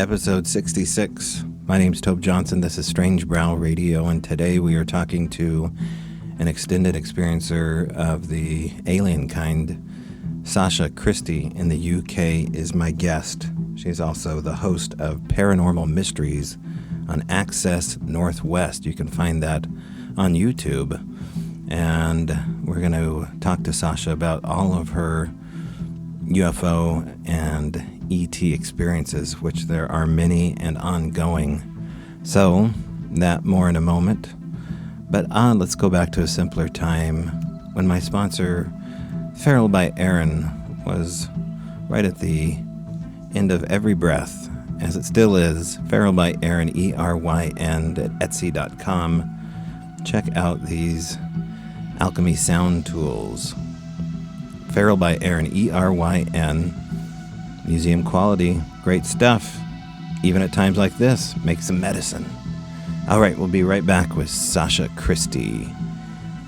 episode 66. My name's Tobe Johnson. This is Strange Brow Radio, and today we are talking to an extended experiencer of the alien kind. Sacha Christie in the UK is my guest. She's also the host of Paranormal Mysteries on Access Northwest. You can find that on YouTube. And we're going to talk to Sacha about all of her UFO and ET experiences, which there are many and ongoing. So, that more in a moment. But let's go back to a simpler time when my sponsor, Feral by Aaron, was right at the end of every breath, as it still is. Feral by Aaron, ERYN, at Etsy.com. Check out these alchemy sound tools. Feral by Aaron, ERYN. Museum quality, great stuff. Even at times like this, make some medicine. All right, we'll be right back with Sacha Christie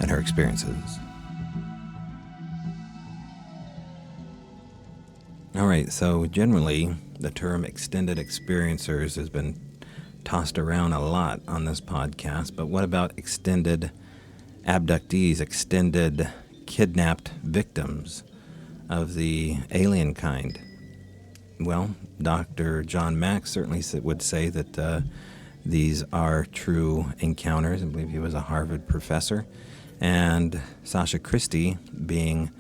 and her experiences. All right, so generally, the term extended experiencers has been tossed around a lot on this podcast, but what about extended abductees, extended kidnapped victims of the alien kind? Well, Dr. John Mack certainly would say that these are true encounters. I believe he was a Harvard professor. And Sacha Christie, being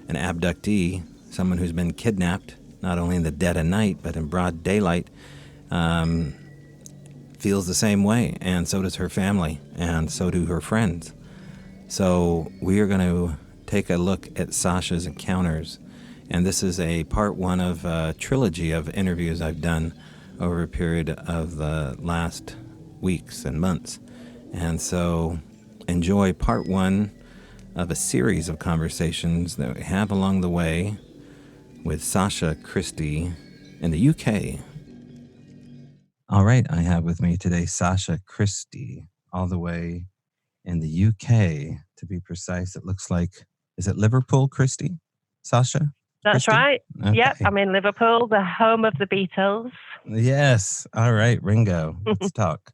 an abductee, someone who's been kidnapped, not only in the dead of night, but in broad daylight, feels the same way. And so does her family, and so do her friends. So we are going to take a look at Sacha's encounters. And this is a part one of a trilogy of interviews I've done over a period of the last weeks and months. And so enjoy part one of a series of conversations that we have along the way with Sacha Christie in the UK. All right, I have with me today Sacha Christie, all the way in the UK, to be precise. It looks like, is it Liverpool, Christie? Sacha? That's Christie? right. Okay. Yep, I'm in Liverpool, the home of the Beatles. Yes. All right, Ringo. Let's talk.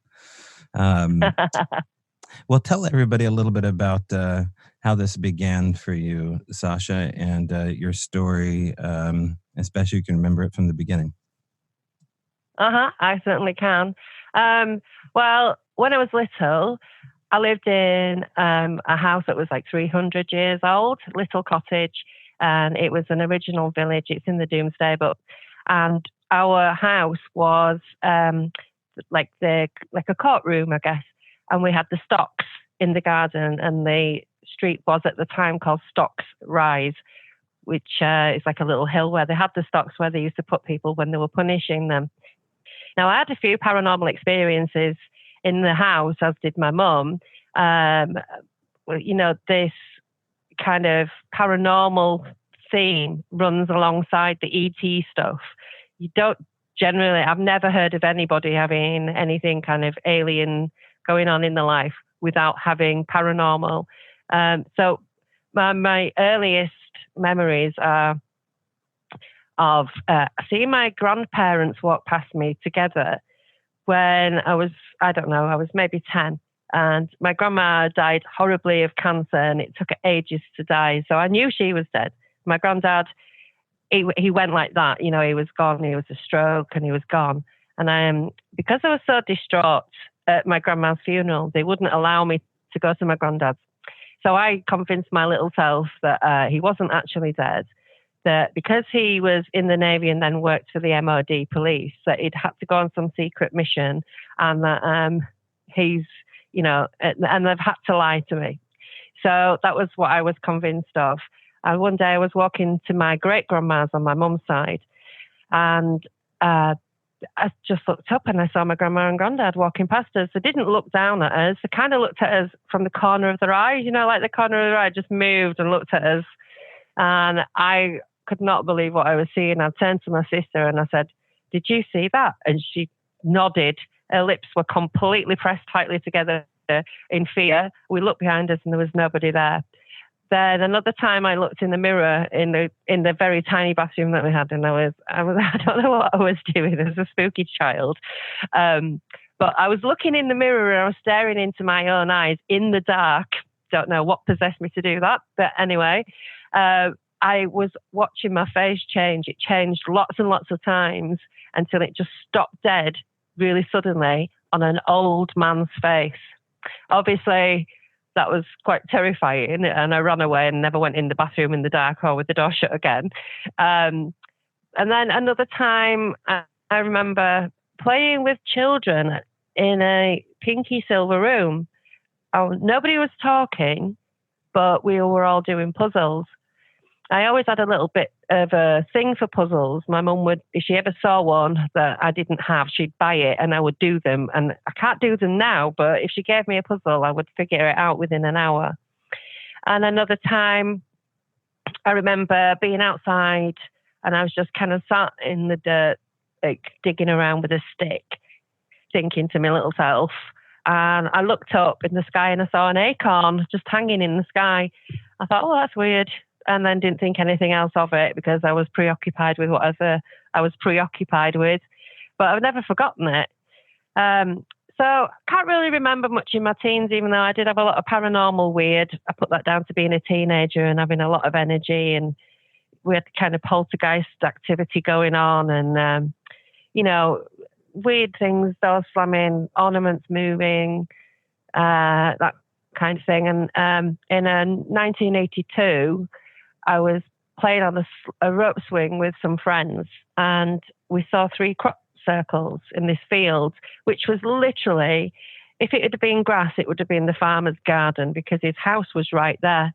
Well, tell everybody a little bit about how this began for you, Sacha, and your story, especially if you can remember it from the beginning. I certainly can. Well, when I was little, I lived in a house that was like 300 years old, little cottage, and it was an original village. It's in the Domesday Book, and our house was like a courtroom, I guess. And we had the stocks in the garden, and the street was at the time called Stocks Rise, which is like a little hill where they had the stocks where they used to put people when they were punishing them. Now, I had a few paranormal experiences in the house, as did my mum. This kind of paranormal theme runs alongside the ET stuff. You don't generally, I've never heard of anybody having anything kind of alien going on in their life without having paranormal. So my earliest memories are of seeing my grandparents walk past me together when I was maybe 10. And my grandma died horribly of cancer, and it took her ages to die. So I knew she was dead. My granddad, he went like that. He was gone. He was a stroke, and he was gone. And because I was so distraught at my grandma's funeral, they wouldn't allow me to go to my granddad's. So I convinced my little self that he wasn't actually dead, that because he was in the Navy and then worked for the MOD police, that he'd had to go on some secret mission, and that he's, and they've had to lie to me. So that was what I was convinced of. And one day I was walking to my great-grandma's on my mum's side, and I just looked up and I saw my grandma and granddad walking past us. They didn't look down at us. They kind of looked at us from the corner of their eye, like the corner of their eye just moved and looked at us. And I could not believe what I was seeing. I turned to my sister and I said, "Did you see that?" And she nodded. Her lips were completely pressed tightly together in fear. We looked behind us and there was nobody there. Then another time I looked in the mirror in the very tiny bathroom that we had, and I don't know what I was doing as a spooky child. But I was looking in the mirror and I was staring into my own eyes in the dark. Don't know what possessed me to do that. But anyway, I was watching my face change. It changed lots and lots of times until it just stopped dead really suddenly on an old man's face. Obviously, that was quite terrifying, and I ran away and never went in the bathroom in the dark or with the door shut again. And then another time, I remember playing with children in a pinky silver room. Nobody was talking, but we were all doing puzzles. I always had a little bit of a thing for puzzles. My mum would, if she ever saw one that I didn't have, she'd buy it and I would do them. And I can't do them now, but if she gave me a puzzle, I would figure it out within an hour. And another time, I remember being outside and I was just kind of sat in the dirt, like digging around with a stick, thinking to my little self. And I looked up in the sky and I saw an acorn just hanging in the sky. I thought, oh, that's weird. And then didn't think anything else of it because I was preoccupied with whatever I was preoccupied with. But I've never forgotten it. So I can't really remember much in my teens, even though I did have a lot of paranormal weird. I put that down to being a teenager and having a lot of energy, and we had kind of poltergeist activity going on, and weird things, doors slamming, ornaments moving, that kind of thing. And in 1982, I was playing on a rope swing with some friends, and we saw 3 crop circles in this field, which was literally, if it had been grass, it would have been the farmer's garden because his house was right there.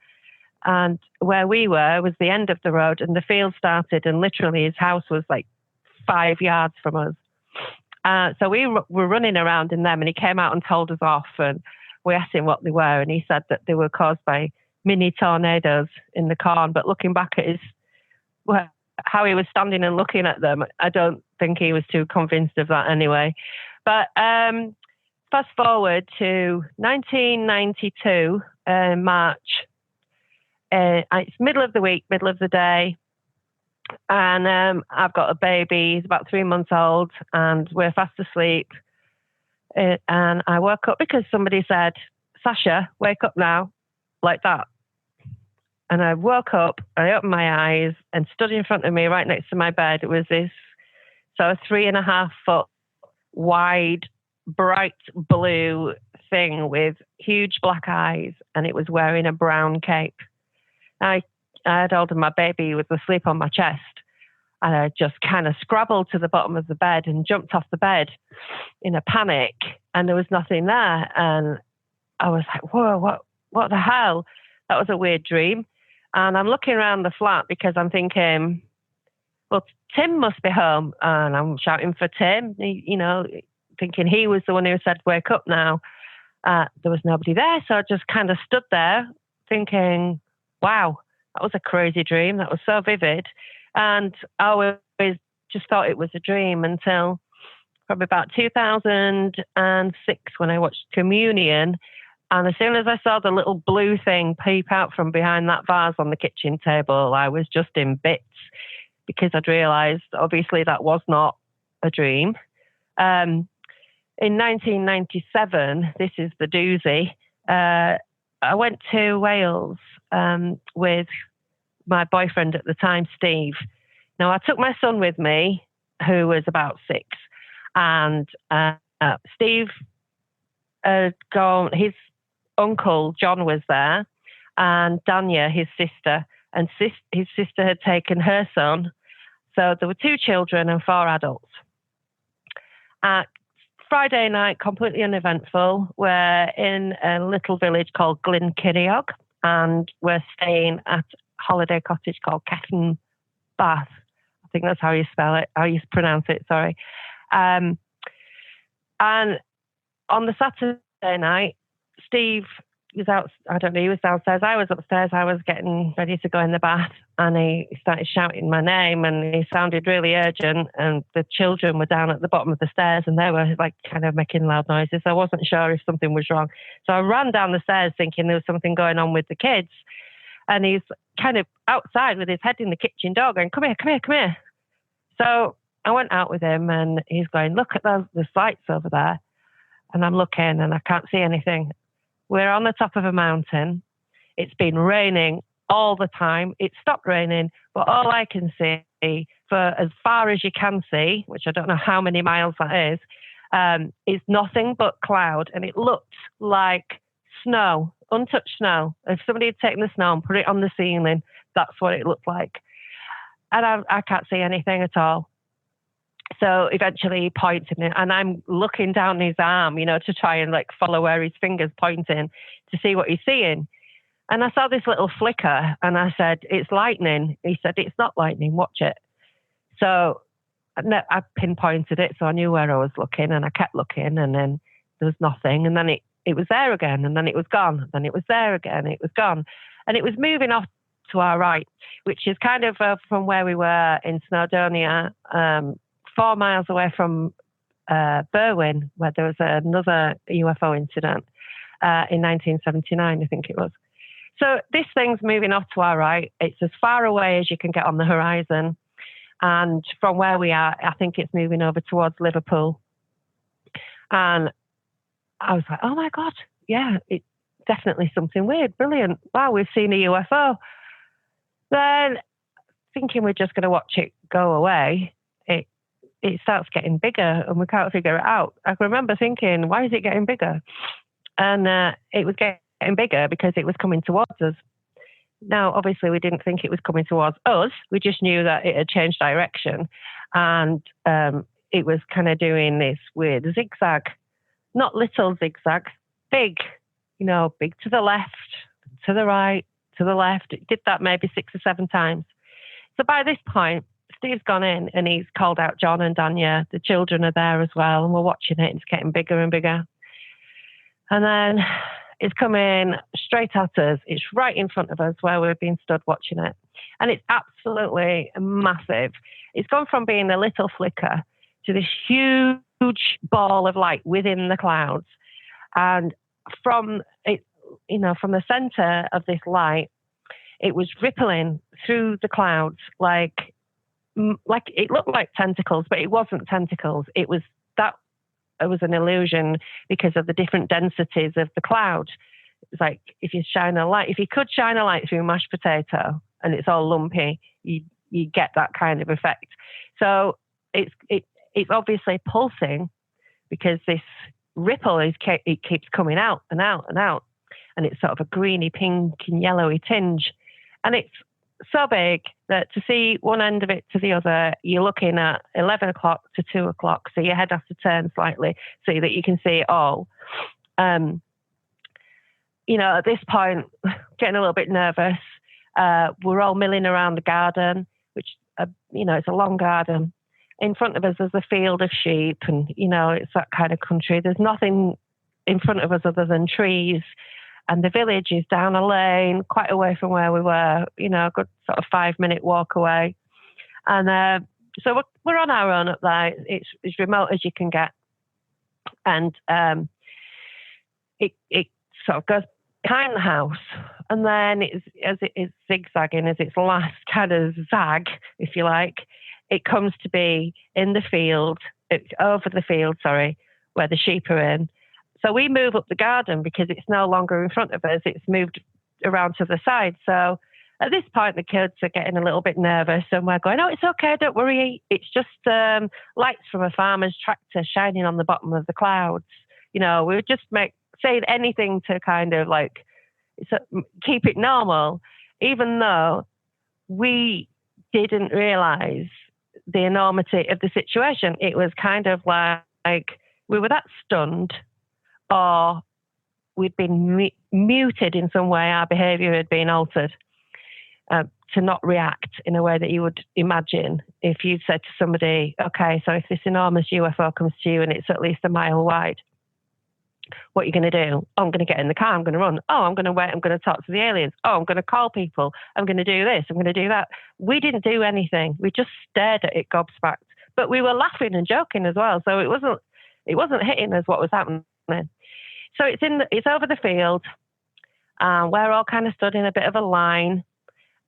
And where we were was the end of the road, and the field started, and literally his house was like 5 yards from us. So we were running around in them, and he came out and told us off, and we asked him what they were, and he said that they were caused by mini tornadoes in the corn. But looking back at how he was standing and looking at them, I don't think he was too convinced of that anyway. But fast forward to 1992, March. It's middle of the week, middle of the day. And I've got a baby. He's about 3 months old, and we're fast asleep. And I woke up because somebody said, "Sacha, wake up now," like that. And I woke up, I opened my eyes, and stood in front of me right next to my bed, it was this 3.5 foot wide, bright blue thing with huge black eyes, and it was wearing a brown cape. I had hold of my baby who was asleep on my chest, and I just kind of scrabbled to the bottom of the bed and jumped off the bed in a panic, and there was nothing there. And I was like, whoa, what the hell? That was a weird dream. And I'm looking around the flat because I'm thinking, well, Tim must be home. And I'm shouting for Tim, thinking he was the one who said, "Wake up now." There was nobody there. So I just kind of stood there thinking, wow, that was a crazy dream. That was so vivid. And I always just thought it was a dream until probably about 2006 when I watched Communion. And as soon as I saw the little blue thing peep out from behind that vase on the kitchen table, I was just in bits because I'd realised, obviously, that was not a dream. In 1997, this is the doozy, I went to Wales with my boyfriend at the time, Steve. Now, I took my son with me, who was about 6, and Steve had gone, his uncle John was there, and Danya, his sister, and his sister had taken her son. So there were 2 children and 4 adults. Friday night, completely uneventful. We're in a little village called Glenkinniog, and we're staying at a holiday cottage called Cefn Bath. I think that's how you spell it, how you pronounce it, sorry. And on the Saturday night, Steve was out, I don't know, he was downstairs, I was upstairs, I was getting ready to go in the bath, and he started shouting my name, and he sounded really urgent, and the children were down at the bottom of the stairs, and they were like kind of making loud noises. I wasn't sure if something was wrong. So I ran down the stairs thinking there was something going on with the kids. And he's kind of outside with his head in the kitchen door going, come here, come here, come here. So I went out with him and he's going, look at the lights over there. And I'm looking and I can't see anything. We're on the top of a mountain. It's been raining all the time. It stopped raining, but all I can see, for as far as you can see, which I don't know how many miles that is nothing but cloud. And it looked like snow, untouched snow. If somebody had taken the snow and put it on the ceiling, that's what it looked like. And I can't see anything at all. So eventually he pointed it, and I'm looking down his arm, to try and like follow where his finger's pointing to see what he's seeing. And I saw this little flicker and I said, it's lightning. He said, it's not lightning, watch it. So I pinpointed it, so I knew where I was looking, and I kept looking, and then there was nothing. And then it was there again, and then it was gone. Then it was there again, it was gone. And it was moving off to our right, which is kind of from where we were in Snowdonia, 4 miles away from Berwyn, where there was another UFO incident in 1979, I think it was. So this thing's moving off to our right. It's as far away as you can get on the horizon. And from where we are, I think it's moving over towards Liverpool. And I was like, oh my God, yeah, it's definitely something weird. Brilliant. Wow, we've seen a UFO. Then thinking we're just going to watch it go away, it starts getting bigger and we can't figure it out. I can remember thinking, why is it getting bigger? And it was getting bigger because it was coming towards us. Now, obviously, we didn't think it was coming towards us. We just knew that it had changed direction. And it was kind of doing this weird zigzag, not little zigzags, big, big to the left, to the right, to the left. It did that maybe 6 or 7 times. So by this point, Steve's gone in and he's called out John and Danya. The children are there as well, and we're watching it. It's getting bigger and bigger. And then it's coming straight at us. It's right in front of us where we've been stood watching it. And it's absolutely massive. It's gone from being a little flicker to this huge ball of light within the clouds. And from it, from the center of this light, it was rippling through the clouds like it looked like tentacles, but it wasn't tentacles. It was an illusion because of the different densities of the cloud. It's like if you could shine a light through mashed potato and it's all lumpy, you get that kind of effect. So it's obviously pulsing because this ripple it keeps coming out and out and out, and it's sort of a greeny pink and yellowy tinge, and it's so big that to see one end of it to the other, you're looking at 11 o'clock to 2 o'clock. So your head has to turn slightly so that you can see it all. At this point, getting a little bit nervous. We're all milling around the garden, which, it's a long garden. In front of us, there's a field of sheep and, it's that kind of country. There's nothing in front of us other than trees. And the village is down a lane, quite away from where we were, a good sort of 5-minute walk away. And so we're on our own up there. It's as remote as you can get. And it sort of goes behind the house. And then as it is zigzagging, as its last kind of zag, if you like, it comes to be in the field, over the field, where the sheep are in. So we move up the garden because it's no longer in front of us. It's moved around to the side. So at this point, the kids are getting a little bit nervous and we're going, oh, it's okay, don't worry. It's just lights from a farmer's tractor shining on the bottom of the clouds. We would just say anything to kind of keep it normal, even though we didn't realize the enormity of the situation. It was kind of like we were that stunned, or we'd been muted in some way. Our behaviour had been altered to not react in a way that you would imagine if you'd said to somebody, okay, so if this enormous UFO comes to you and it's at least a mile wide, what are you going to do? Oh, I'm going to get in the car. I'm going to run. Oh, I'm going to wait. I'm going to talk to the aliens. Oh, I'm going to call people. I'm going to do this. I'm going to do that. We didn't do anything. We just stared at it gobsmacked. But we were laughing and joking as well. So it wasn't hitting us what was happening. So it's over the field, And we're all kind of stood in a bit of a line,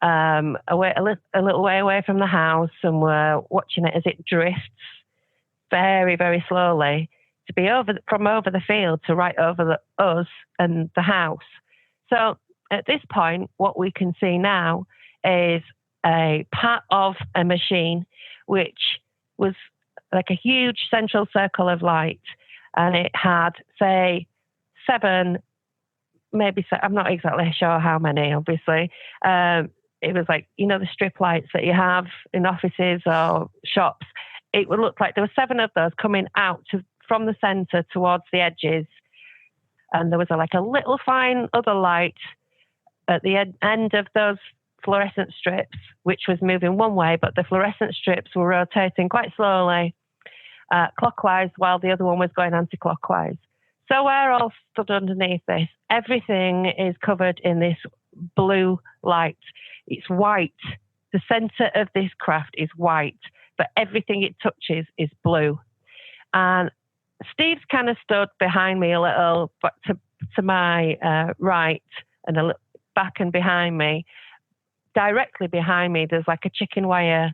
away, a little way away from the house, and we're watching it as it drifts very, very slowly to be from over the field to right over us and the house. So at this point, what we can see now is a part of a machine which was like a huge central circle of light, and it had, say, 7, maybe, I'm not exactly sure how many, obviously. It was like, the strip lights that you have in offices or shops. It would look like there were 7 of those coming out from the center towards the edges. And there was a little fine other light at the end of those fluorescent strips, which was moving one way, but the fluorescent strips were rotating quite slowly, clockwise, while the other one was going anti-clockwise. So we're all stood underneath this. Everything is covered in this blue light. It's white. The center of this craft is white, but everything it touches is blue. And Steve's kind of stood behind me a little, but to my right and a little back and behind me. Directly behind me, there's like a chicken wire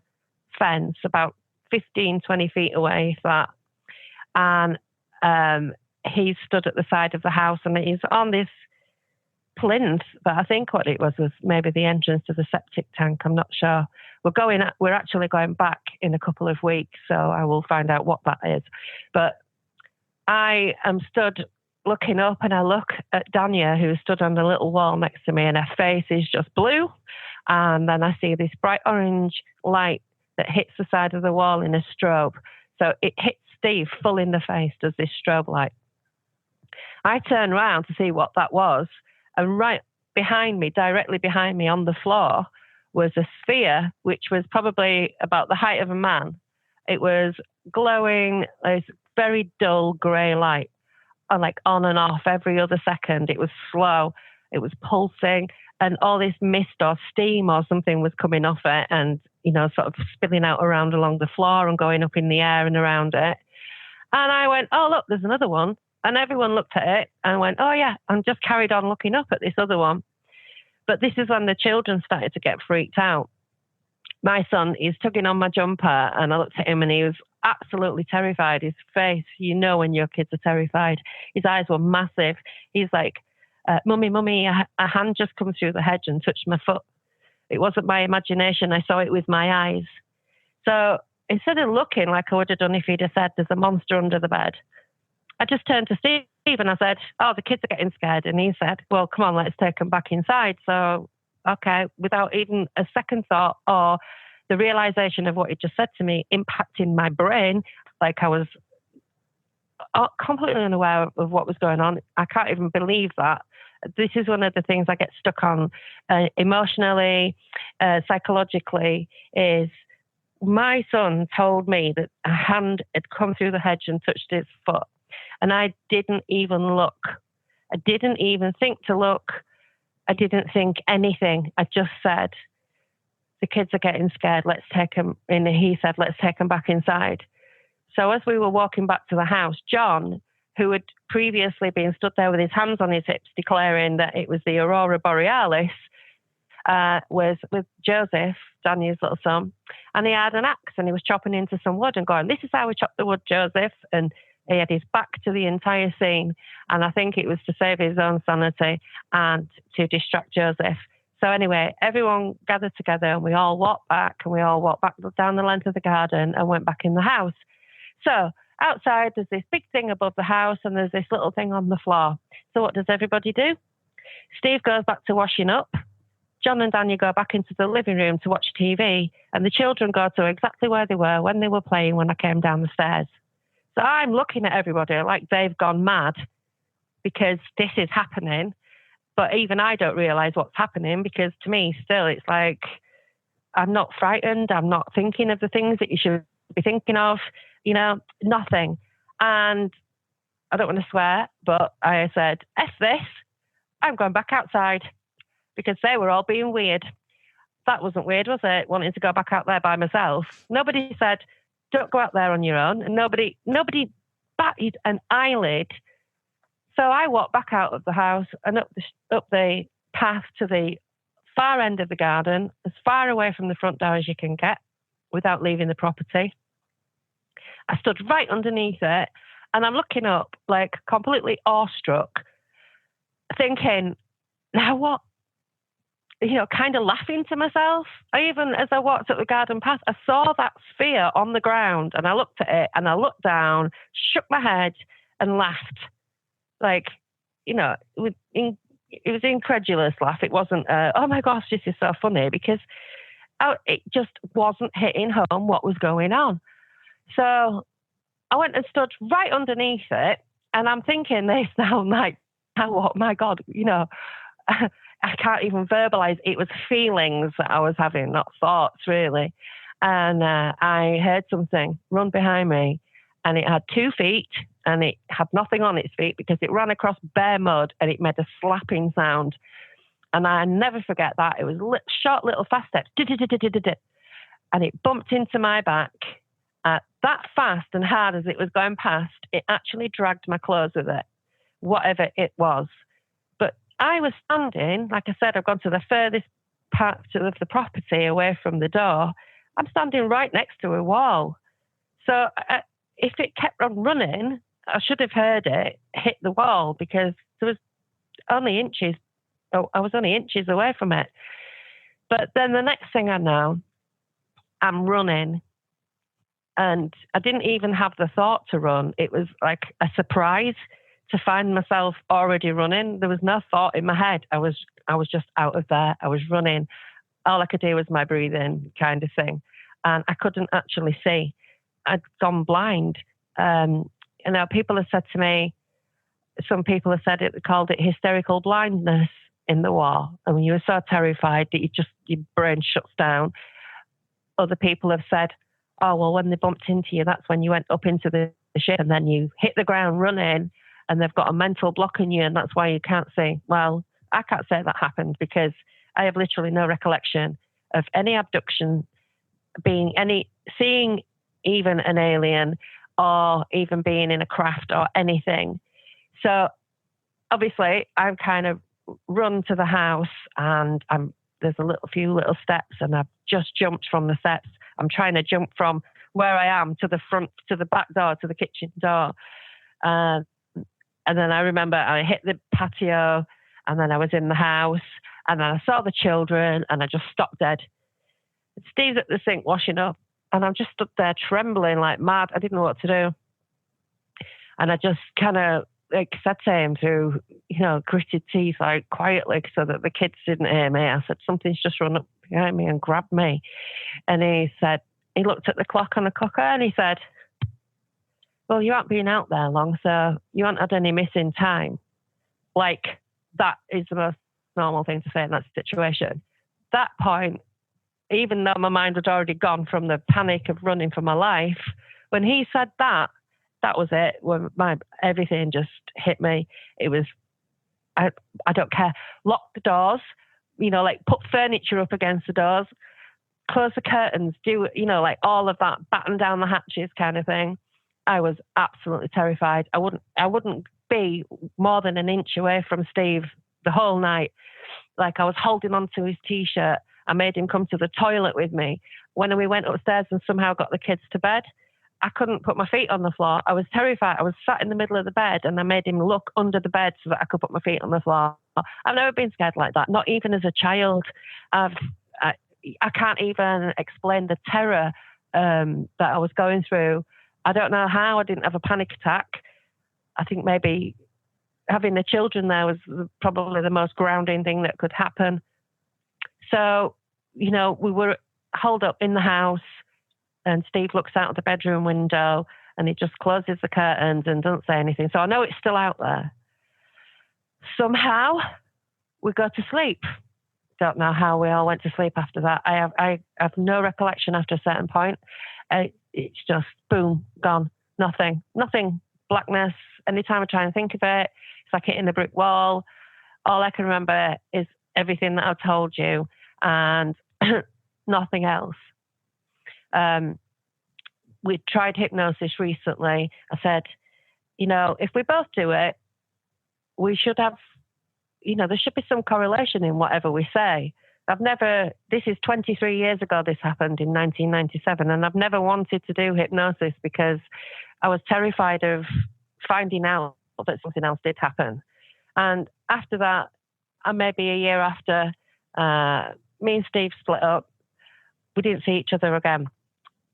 fence about 15, 20 feet away, if that. And he stood at the side of the house, and he's on this plinth, but I think what it was maybe the entrance to the septic tank. I'm not sure. We're actually going back in a couple of weeks, so I will find out what that is. But I am stood looking up, and I look at Danya, who stood on the little wall next to me, and her face is just blue. And then I see this bright orange light that hits the side of the wall in a strobe. So it hits Steve full in the face, does this strobe light. I turn around to see what that was, and right behind me, directly behind me on the floor, was a sphere which was probably about the height of a man. It was glowing, this very dull grey light, on and off every other second. It was slow, it was pulsing, and all this mist or steam or something was coming off it and, sort of spilling out around along the floor and going up in the air and around it. And I went, oh, look, there's another one. And everyone looked at it and went, oh, yeah, and just carried on looking up at this other one. But this is when the children started to get freaked out. My son is tugging on my jumper, and I looked at him and he was absolutely terrified. His face, when your kids are terrified. His eyes were massive. He's like, Mummy, a hand just come through the hedge and touched my foot. It wasn't my imagination. I saw it with my eyes. So instead of looking like I would have done if he'd have said, there's a monster under the bed, I just turned to Steve and I said, oh, the kids are getting scared. And he said, well, come on, let's take them back inside. So, okay, without even a second thought or the realization of what he just said to me impacting my brain, like I was completely unaware of what was going on. I can't even believe that. This is one of the things I get stuck on emotionally, psychologically, is my son told me that a hand had come through the hedge and touched his foot. And I didn't even look. I didn't even think to look. I didn't think anything. I just said, the kids are getting scared. Let's take them in. He said, let's take them back inside. So as we were walking back to the house, John, who had previously been stood there with his hands on his hips, declaring that it was the Aurora Borealis, was with Joseph, Danya's little son, and he had an axe and he was chopping into some wood and going, this is how we chop the wood, Joseph. And he had his back to the entire scene. And I think it was to save his own sanity and to distract Joseph. So anyway, everyone gathered together and we all walked back down the length of the garden and went back in the house. So outside, there's this big thing above the house and there's this little thing on the floor. So what does everybody do? Steve goes back to washing up. John and Danya go back into the living room to watch TV, and the children go to exactly where they were when they were playing when I came down the stairs. So I'm looking at everybody like they've gone mad because this is happening. But even I don't realize what's happening, because to me still it's like I'm not frightened. I'm not thinking of the things that you should be thinking of, nothing. And I don't want to swear, but I said, F this, I'm going back outside, because they were all being weird. That wasn't weird, was it? Wanting to go back out there by myself. Nobody said, don't go out there on your own. And nobody batted an eyelid. So I walked back out of the house and up the path to the far end of the garden, as far away from the front door as you can get without leaving the property. I stood right underneath it, and I'm looking up, like completely awestruck, thinking, now what? Kind of laughing to myself. Even as I walked up the garden path, I saw that sphere on the ground, and I looked at it, and I looked down, shook my head, and laughed. Like, it was an incredulous laugh. It wasn't, oh my gosh, this is so funny, because it just wasn't hitting home what was going on. So I went and stood right underneath it, and I'm thinking this now, like, oh my God, I can't even verbalize. It was feelings that I was having, not thoughts, really. And I heard something run behind me, and it had 2 feet, and it had nothing on its feet because it ran across bare mud, and it made a slapping sound. And I never forget that. It was short little fast steps, and it bumped into my back. That fast and hard as it was going past, it actually dragged my clothes with it, whatever it was. But I was standing, like I said, I've gone to the furthest part of the property away from the door. I'm standing right next to a wall. So if it kept on running, I should have heard it hit the wall, because there was only inches. I was only inches away from it. But then the next thing I know, I'm running. And I didn't even have the thought to run. It was like a surprise to find myself already running. There was no thought in my head. I was just out of there. I was running. All I could do was my breathing, kind of thing. And I couldn't actually see. I'd gone blind. People have said to me, some people have said called it hysterical blindness in the war. And when you were so terrified that your brain shuts down. Other people have said, oh, well, when they bumped into you, that's when you went up into the ship, and then you hit the ground running, and they've got a mental block in you, and that's why you can't see. Well, I can't say that happened, because I have literally no recollection of any abduction, seeing even an alien, or even being in a craft or anything. So obviously I've kind of run to the house, and there's a few little steps, and I've just jumped from the steps. I'm trying to jump from where I am to the front, to the back door, to the kitchen door. And then I remember I hit the patio, and then I was in the house, and then I saw the children, and I just stopped dead. Steve's at the sink washing up, and I'm just stood there trembling like mad. I didn't know what to do. And I just kind of said to him through, gritted teeth, like quietly, so that the kids didn't hear me. I said, something's just run up behind me and grabbed me. And he looked at the clock on the cooker, and he said, well, you haven't been out there long, so you haven't had any missing time. Like, that is the most normal thing to say in that situation. That point, even though my mind had already gone from the panic of running for my life, when he said that was it. When everything just hit me. It was, I don't care. Lock the doors, put furniture up against the doors, close the curtains, all of that, batten down the hatches kind of thing. I was absolutely terrified. I wouldn't be more than an inch away from Steve the whole night. Like, I was holding onto his T-shirt. I made him come to the toilet with me. When we went upstairs and somehow got the kids to bed, I couldn't put my feet on the floor. I was terrified. I was sat in the middle of the bed, and I made him look under the bed so that I could put my feet on the floor. I've never been scared like that, not even as a child. I can't even explain the terror that I was going through. I don't know how I didn't have a panic attack. I think maybe having the children there was probably the most grounding thing that could happen. So, we were holed up in the house, and Steve looks out of the bedroom window, and he just closes the curtains and doesn't say anything. So I know it's still out there. Somehow we go to sleep. Don't know how we all went to sleep after that. I have no recollection after a certain point. It's just boom, gone. Nothing, blackness. Anytime I try and think of it, it's like hitting a brick wall. All I can remember is everything that I've told you, and nothing else. We tried hypnosis recently. I said, if we both do it, we should have, there should be some correlation in whatever we say. This is 23 years ago, this happened in 1997, and I've never wanted to do hypnosis because I was terrified of finding out that something else did happen. And after that, and maybe a year after, me and Steve split up. We didn't see each other again,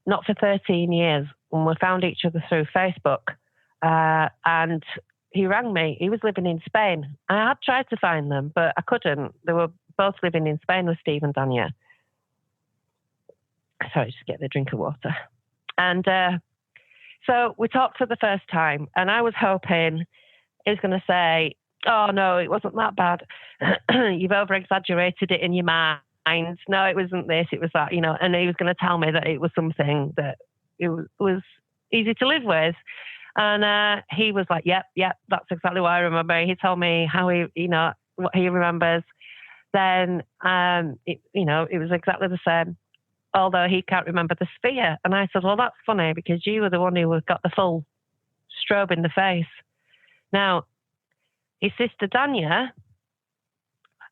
not for 13 years. And we found each other through Facebook. And he rang me. He was living in Spain. I had tried to find them, but I couldn't. They were both living in Spain with Steve and Danya. Sorry, just get a drink of water. And so we talked for the first time, and I was hoping he was going to say, oh, no, it wasn't that bad. You've over-exaggerated it in your mind. No, it wasn't this, it was that, and he was going to tell me that it was something that it was easy to live with. And he was like, yep, that's exactly what I remember. He told me how what he remembers. Then, it was exactly the same, although he can't remember the sphere. And I said, well, that's funny because you were the one who got the full strobe in the face. Now, his sister Danya,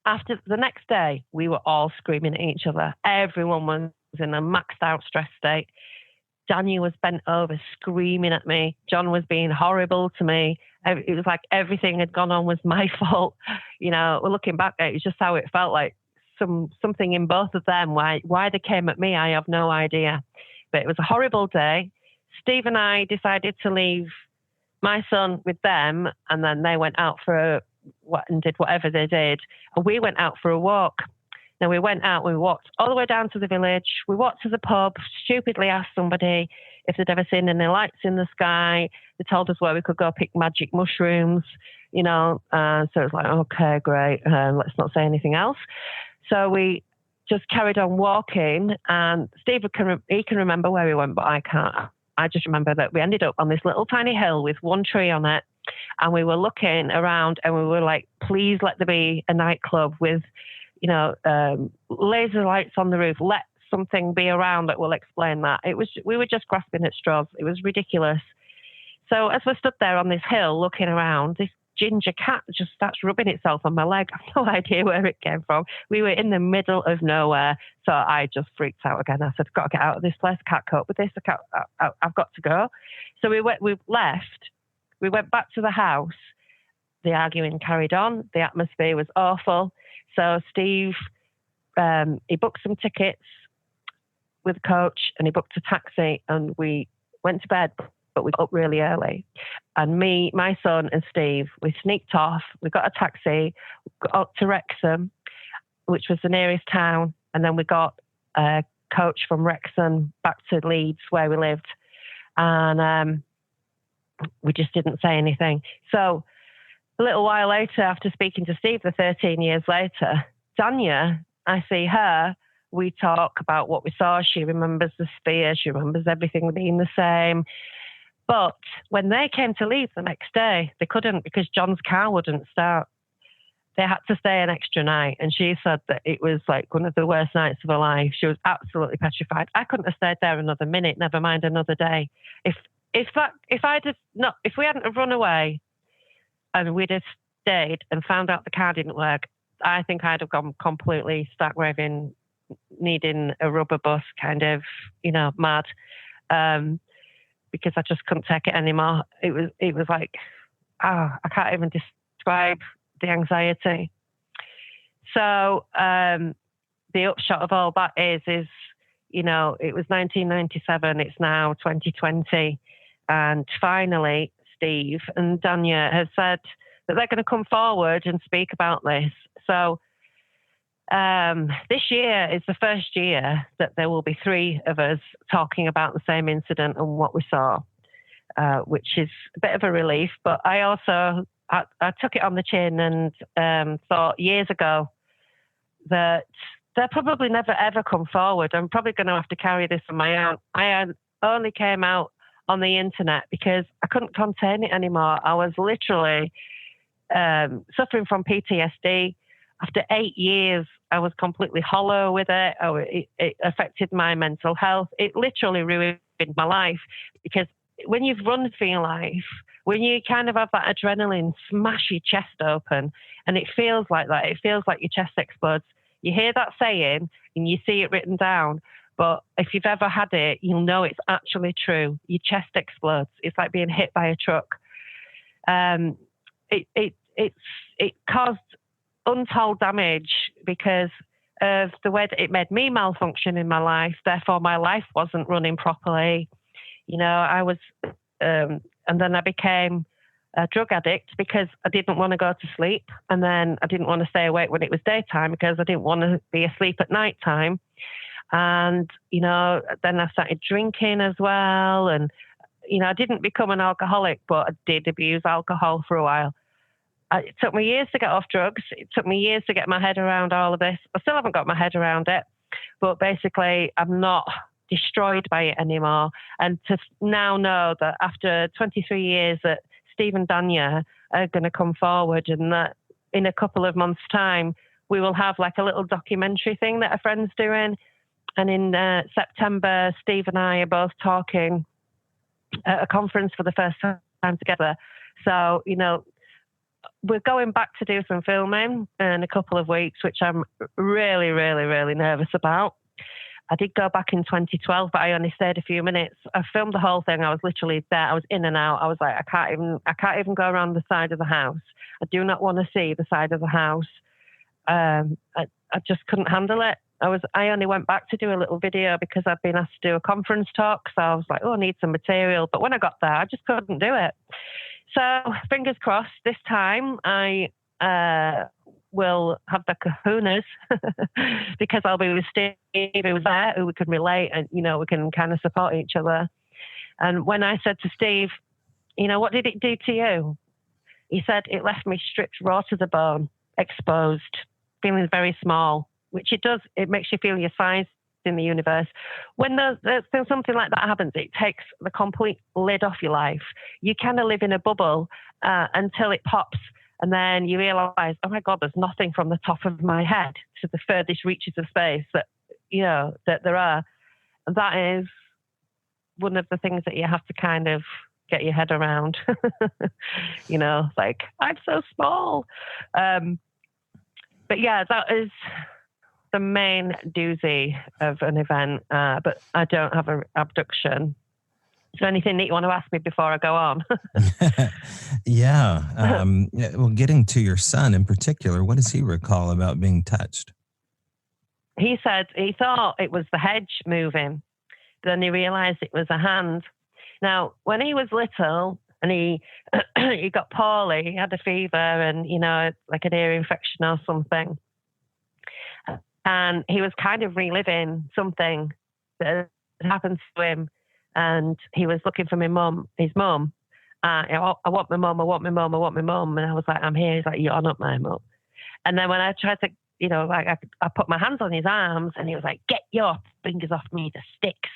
after the next day, we were all screaming at each other. Everyone was in a maxed out stress state. Danya was bent over screaming at me. John was being horrible to me. It was like everything had gone on was my fault. We're looking back at it, it's just how it felt like something in both of them. Why they came at me, I have no idea. But it was a horrible day. Steve and I decided to leave my son with them, and then they went out and did whatever they did. And we went out for a walk. Now we went out, we walked all the way down to the village. We walked to the pub, stupidly asked somebody if they'd ever seen any lights in the sky. They told us where we could go pick magic mushrooms, so it was like, okay, great. Let's not say anything else. So we just carried on walking, and Steve can remember where we went, but I can't. I just remember that we ended up on this little tiny hill with one tree on it, and we were looking around and we were like, please let there be a nightclub with, laser lights on the roof. Let something be around that will explain that. We were just grasping at straws. It was ridiculous. So as we stood there on this hill looking around, this ginger cat just starts rubbing itself on my leg. I have no idea where it came from. We were in the middle of nowhere. So I just freaked out again. I said, I've got to get out of this place. I can't cope with this. I've got to go. So we left. We went back to the house. The arguing carried on. The atmosphere was awful. So Steve, he booked some tickets with a coach and he booked a taxi, and we went to bed, but we got up really early. And me, my son and Steve, we sneaked off. We got a taxi, got up to Wrexham, which was the nearest town. And then we got a coach from Wrexham back to Leeds where we lived. And we just didn't say anything. So a little while later, after speaking to Steve, 13 years later, Danya, I see her, we talk about what we saw. She remembers the sphere. She remembers everything being the same. But when they came to leave the next day, they couldn't because John's car wouldn't start. They had to stay an extra night. And she said that it was like one of the worst nights of her life. She was absolutely petrified. I couldn't have stayed there another minute, never mind another day. If we hadn't have run away and we'd have stayed and found out the car didn't work, I think I'd have gone completely stark raving, needing a rubber bus, kind of, mad, because I just couldn't take it anymore. It was like, I can't even describe the anxiety. So the upshot of all that is, it was 1997, it's now 2020, and finally Steve and Danya have said that they're going to come forward and speak about this. So this year is the first year that there will be 3 of us talking about the same incident and what we saw, which is a bit of a relief. But I also I took it on the chin and thought years ago that they'll probably never ever come forward. I'm probably going to have to carry this on my own. I only came out on the internet because I couldn't contain it anymore. I was literally suffering from PTSD. After 8 years, I was completely hollow with it. It affected my mental health. It literally ruined my life because when you've run for your life, when you kind of have that adrenaline smash your chest open, and it feels like that, it feels like your chest explodes. You hear that saying and you see it written down, but if you've ever had it, you'll know it's actually true. Your chest explodes. It's like being hit by a truck. It caused untold damage because of the way that it made me malfunction in my life. Therefore, my life wasn't running properly. You know, I was, and then I became a drug addict because I didn't want to go to sleep. And then I didn't want to stay awake when it was daytime because I didn't want to be asleep at nighttime. And, you know, then I started drinking as well. And, you know, I didn't become an alcoholic, but I did abuse alcohol for a while. It took me years to get off drugs. It took me years to get my head around all of this. I still haven't got my head around it, but basically I'm not destroyed by it anymore. And to now know that after 23 years that Steve and Danya are going to come forward, and that in a couple of months' time, we will have like a little documentary thing that a friend's doing. And in September, Steve and I are both talking at a conference for the first time together. So, you know, we're going back to do some filming in a couple of weeks, which I'm really, really, really nervous about. I did go back in 2012, but I only stayed a few minutes. I filmed the whole thing. I was literally there. I was in and out. I was like, I can't even go around the side of the house. I do not want to see the side of the house. I just couldn't handle it. I only went back to do a little video because I'd been asked to do a conference talk. So I was like, oh, I need some material. But when I got there, I just couldn't do it. So fingers crossed, this time I will have the kahunas because I'll be with Steve, who was there, who we can relate, and, you know, we can kind of support each other. And when I said to Steve, you know, what did it do to you? He said, it left me stripped raw to the bone, exposed, feeling very small, which it does. It makes you feel your size in the universe. When there's something like that happens, it takes the complete lid off your life. You kind of live in a bubble until it pops. And then you realize, oh my God, there's nothing from the top of my head to the furthest reaches of space that, you know, that there are. And that is one of the things that you have to kind of get your head around. You know, like, I'm so small. But yeah, that is the main doozy of an event. But I don't have an abduction. Is there anything that you want to ask me before I go on? Yeah. Well, getting to your son in particular, what does he recall about being touched? He said he thought it was the hedge moving. Then he realized it was a hand. Now, when he was little and he got poorly, he had a fever and, you know, like an ear infection or something. And he was kind of reliving something that had happened to him. And he was looking for his mum. I want my mum, I want my mum, I want my mum. And I was like, I'm here. He's like, you're not my mum. And then when I tried to, you know, like I put my hands on his arms and he was like, get your fingers off me, the sticks.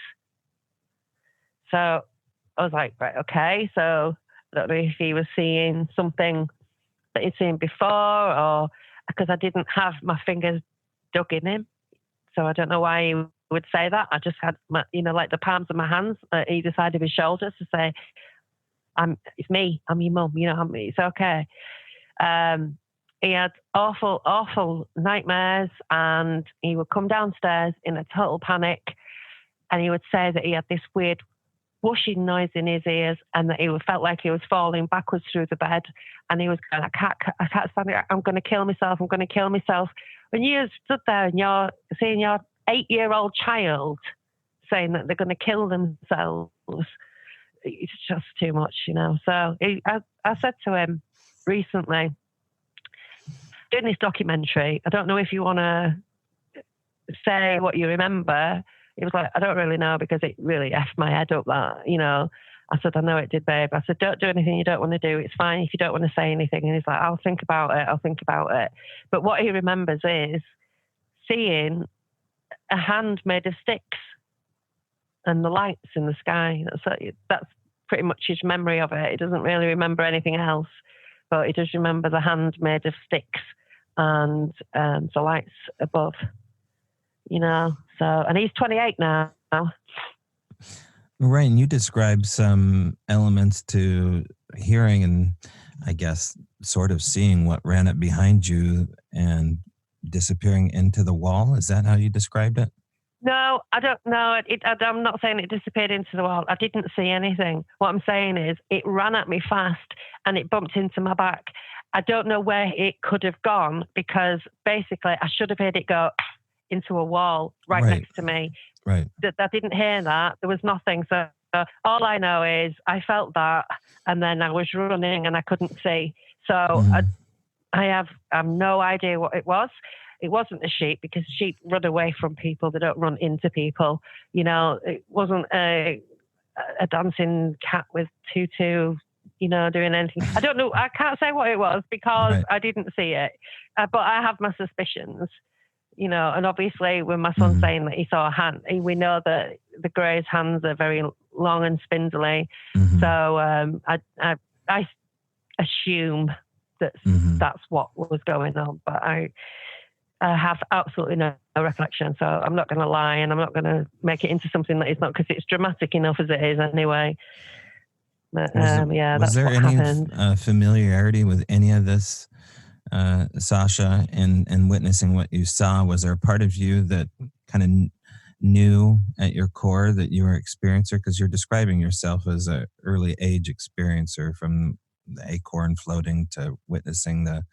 So I was like, right, okay. So I don't know if he was seeing something that he'd seen before, or because I didn't have my fingers dug in him. So I don't know why he would say that. I just had my, you know, like the palms of my hands at either side of his shoulders to say, it's me, I'm your mum, you know, it's okay. He had awful, awful nightmares, and he would come downstairs in a total panic, and he would say that he had this weird whooshing noise in his ears, and that he felt like he was falling backwards through the bed, and he was going, I can't stand it, I'm going to kill myself, I'm going to kill myself. When you stood there and you're seeing your 8-year-old child saying that they're going to kill themselves, it's just too much, you know. So I said to him recently, doing this documentary, I don't know if you want to say what you remember. He was like, I don't really know, because it really effed my head up, that, you know. I said, I know it did, babe. I said, don't do anything you don't want to do. It's fine if you don't want to say anything. And he's like, I'll think about it. But what he remembers is seeing a hand made of sticks and the lights in the sky. That's pretty much his memory of it. He doesn't really remember anything else, but he does remember the hand made of sticks and the lights above, you know. So, and he's 28 now. Right, and you described some elements to hearing and I guess sort of seeing what ran up behind you and disappearing into the wall. Is that how you described it? No, I don't know. I'm not saying it disappeared into the wall. I didn't see anything. What I'm saying is it ran at me fast and it bumped into my back. I don't know where it could have gone because basically I should have heard it go into a wall right Right, next to me. right. That I didn't hear that. There was nothing. So all I know is I felt that, and then I was running and I couldn't see. So Mhm. I have no idea what it was. It wasn't a sheep because sheep run away from people. They don't run into people. You know, it wasn't a dancing cat with tutu, you know, doing anything. I don't know. I can't say what it was because Right. I didn't see it. But I have my suspicions, you know, and obviously when my son's Mhm. saying that he saw a hand, we know that the grey's hands are very long and spindly. Mhm. So I assume that Mhm. that's what was going on, but I have absolutely no recollection. So I'm not going to lie and I'm not going to make it into something that it's not because it's dramatic enough as it is anyway. But yeah, Was that's there what any happened. familiarity with any of this, Sasha, and witnessing what you saw? Was there a part of you that kind of knew at your core that you were an experiencer? Because you're describing yourself as a early age experiencer, from the acorn floating to witnessing the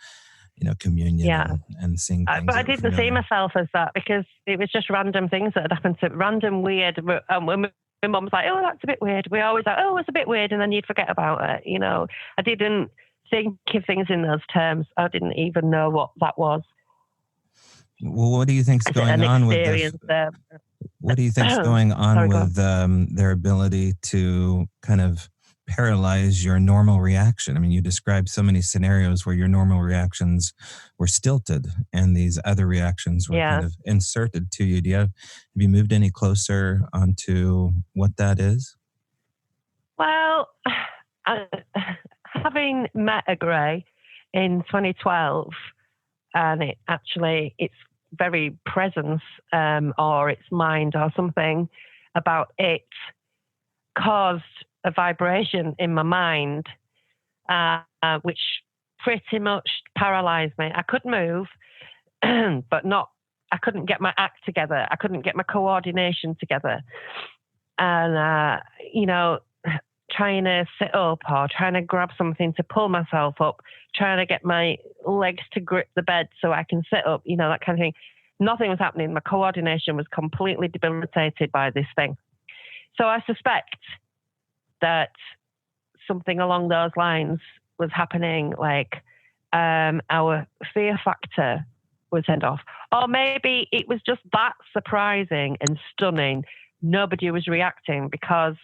communion Yeah. and seeing things But I that were didn't see familiar. myself as that because it was just random things that had happened to random weird. When my mum was like, "Oh, that's a bit weird," we always like, "Oh, it's a bit weird," and then you'd forget about it. You know, I didn't think of things in those terms. I didn't even know what that was Well, what do you think's as going an on with the experience. what do you think's going on Sorry, go on. with their ability to kind of paralyze your normal reaction? I mean, you described so many scenarios where your normal reactions were stilted and these other reactions were kind Yeah. of inserted to you. Have you moved any closer onto what that is? Well, I, having met a grey in 2012, and its very presence or its mind or something about it caused a vibration in my mind, which pretty much paralyzed me. I could move, but not. I couldn't get my act together. I couldn't get my coordination together, and you know, trying to sit up or trying to grab something to pull myself up, trying to get my legs to grip the bed so I can sit up, you know, that kind of thing. Nothing was happening. My coordination was completely debilitated by this thing. So I suspect that something along those lines was happening, like our fear factor was turned off. Or maybe it was just that surprising and stunning. Nobody was reacting because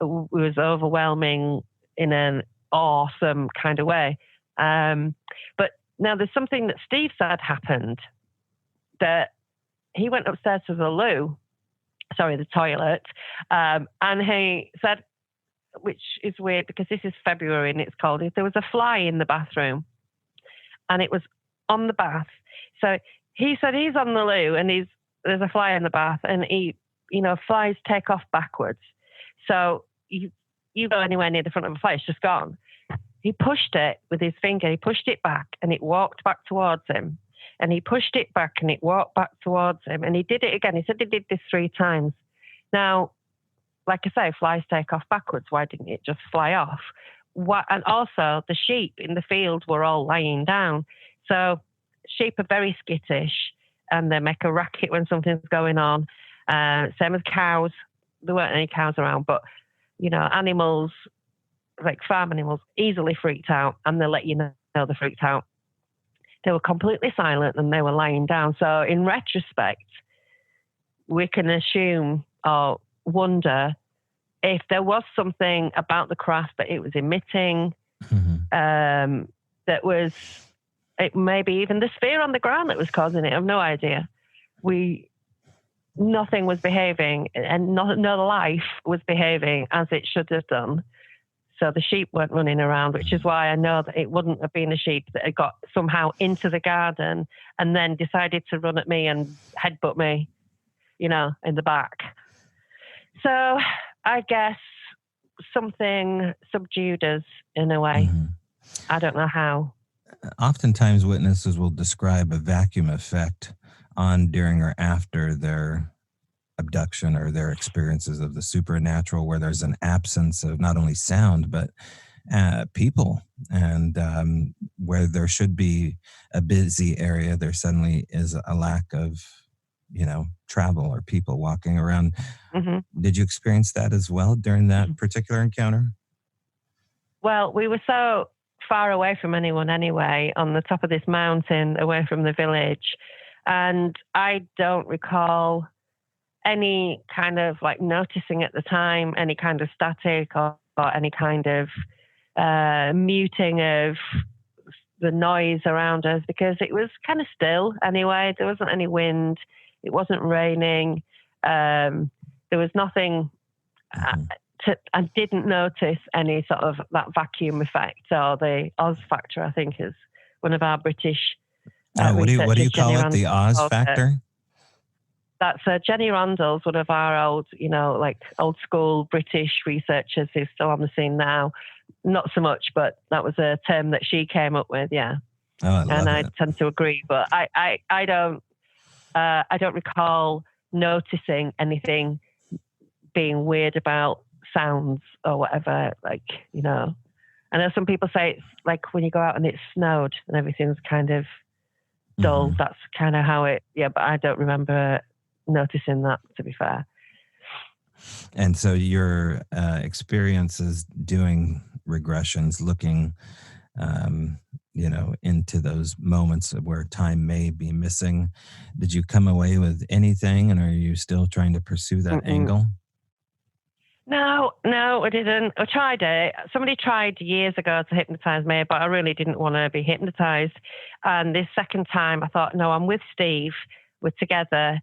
it was overwhelming in an awesome kind of way. But now there's something that Steve said happened that he went upstairs to the toilet, and he said, which is weird because this is February and it's cold, there was a fly in the bathroom and it was on the bath. So he said he's on the loo and there's a fly in the bath and flies take off backwards. So you go anywhere near the front of a fly, it's just gone. He pushed it with his finger, he pushed it back and it walked back towards him. And he pushed it back and it walked back towards him. And he did it again. He said he did this 3 times. Now, like I say, flies take off backwards. Why didn't it just fly off? And also, the sheep in the field were all lying down. So sheep are very skittish and they make a racket when something's going on. Same as cows. There weren't any cows around, but, animals, like farm animals, easily freaked out and they let you know they're freaked out. They were completely silent and they were lying down. So in retrospect, we can assume or wonder if there was something about the craft that it was emitting, that was it maybe even the sphere on the ground that was causing it. I have no idea. Nothing was behaving and no life was behaving as it should have done. So the sheep weren't running around, which is why I know that it wouldn't have been a sheep that had got somehow into the garden and then decided to run at me and headbutt me, in the back. So I guess something subdued us in a way. Mm-hmm. I don't know how. Oftentimes, witnesses will describe a vacuum effect on, during, or after their abduction or their experiences of the supernatural, where there's an absence of not only sound, but people. And where there should be a busy area, there suddenly is a lack of, travel or people walking around. Hmm. Did you experience that as well during that particular encounter? Well, we were so far away from anyone anyway, on the top of this mountain, away from the village. And I don't recall any kind of like noticing at the time any kind of static or any kind of muting of the noise around us, because it was kind of still anyway. There wasn't any wind. It wasn't raining. There was nothing. I didn't notice any sort of that vacuum effect or the Oz factor, I think is one of our British what do you call Jenny it? The Oz factor? That's Jenny Randall's one of our old, like old school British researchers who's still on the scene now. Not so much, but that was a term that she came up with. Yeah. Oh, I tend to agree, but I don't recall noticing anything being weird about sounds or whatever. Like, I know some people say it's like when you go out and it's snowed and everything's kind of dull. Mm-hmm. That's kind of how but I don't remember noticing that, to be fair. And so your experiences doing regressions, looking, into those moments where time may be missing, did you come away with anything, and are you still trying to pursue that angle? No, I didn't. I tried it. Somebody tried years ago to hypnotize me, but I really didn't want to be hypnotized. And this second time I thought, no, I'm with Steve. We're together.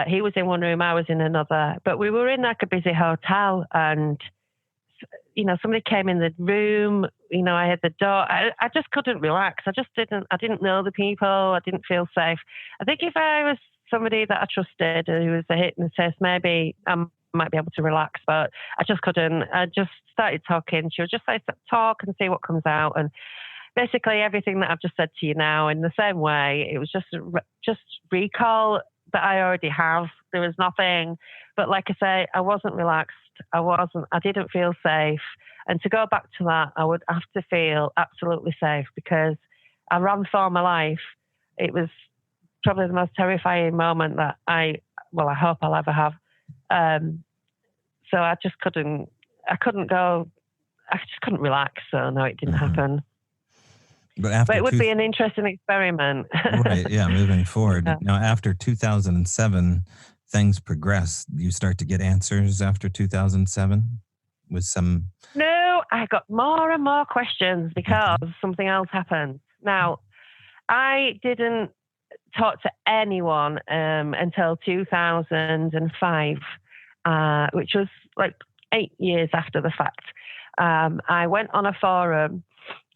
He was in one room, I was in another, but we were in like a busy hotel, and somebody came in the room, I had the door. I just couldn't relax. I didn't know the people. I didn't feel safe. I think if I was somebody that I trusted who was a hypnotist, maybe I might be able to relax, but I just couldn't. I just started talking. She would just say, talk and see what comes out. And basically everything that I've just said to you now in the same way, it was just recall that I already have. There was nothing, but like I say, I wasn't relaxed. I didn't feel safe. And to go back to that, I would have to feel absolutely safe, because I ran for my life. It was probably the most terrifying moment that I hope I'll ever have. So I just couldn't relax. So no, it didn't happen. But it would be an interesting experiment. Right, yeah, moving forward. Yeah. Now, after 2007, things progressed. You start to get answers after 2007 with some... No, I got more and more questions because something else happened. Now, I didn't talk to anyone until 2005, which was like 8 years after the fact. I went on a forum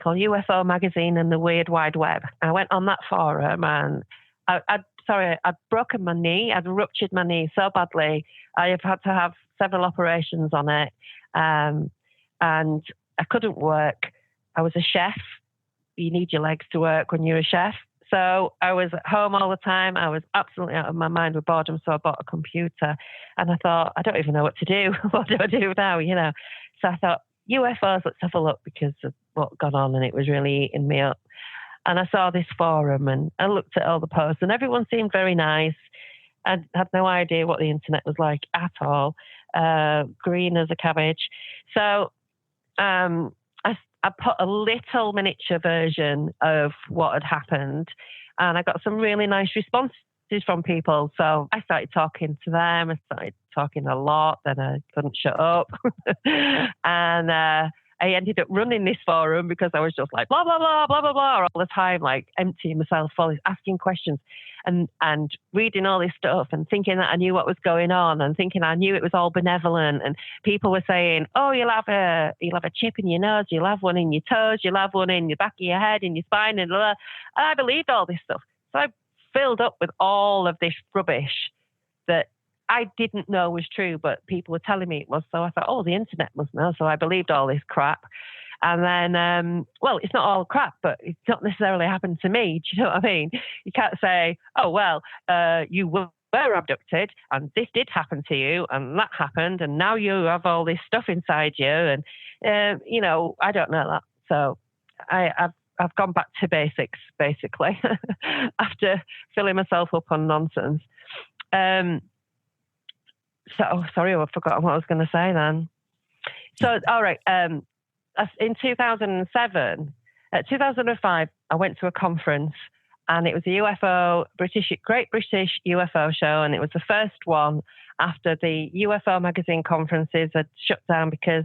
called UFO Magazine and the Weird Wide Web. I went on that forum and I'd broken my knee. I'd ruptured my knee so badly. I have had to have several operations on it. And I couldn't work. I was a chef. You need your legs to work when you're a chef. So I was at home all the time. I was absolutely out of my mind with boredom. So I bought a computer and I thought, I don't even know what to do. What do I do now? So I thought, UFOs, let's have a look, because of what got on, and it was really eating me up. And I saw this forum and I looked at all the posts and everyone seemed very nice. I had no idea what the internet was like at all. Green as a cabbage. So I put a little miniature version of what had happened, and I got some really nice responses from people. So I started talking to them. I started talking a lot. Then I couldn't shut up. And I ended up running this forum because I was just like, blah, blah, blah, blah, blah, blah, all the time, like emptying myself full, asking questions and reading all this stuff and thinking that I knew what was going on and thinking I knew it was all benevolent. And people were saying, oh, you'll have a chip in your nose, you'll have one in your toes, you'll have one in the back of your head, in your spine, and blah, blah. And I believed all this stuff. So I filled up with all of this rubbish that I didn't know was true, but people were telling me it was. So I thought, oh, the internet must know. So I believed all this crap. And then, well, it's not all crap, but it's not necessarily happened to me. Do you know what I mean? You can't say, oh, well, you were abducted and this did happen to you and that happened and now you have all this stuff inside you. And, I don't know that. So I've gone back to basics, basically, after filling myself up on nonsense. Sorry, I've forgotten what I was going to say then. So, all right. In 2005, I went to a conference and it was a Great British UFO show. And it was the first one after the UFO magazine conferences had shut down because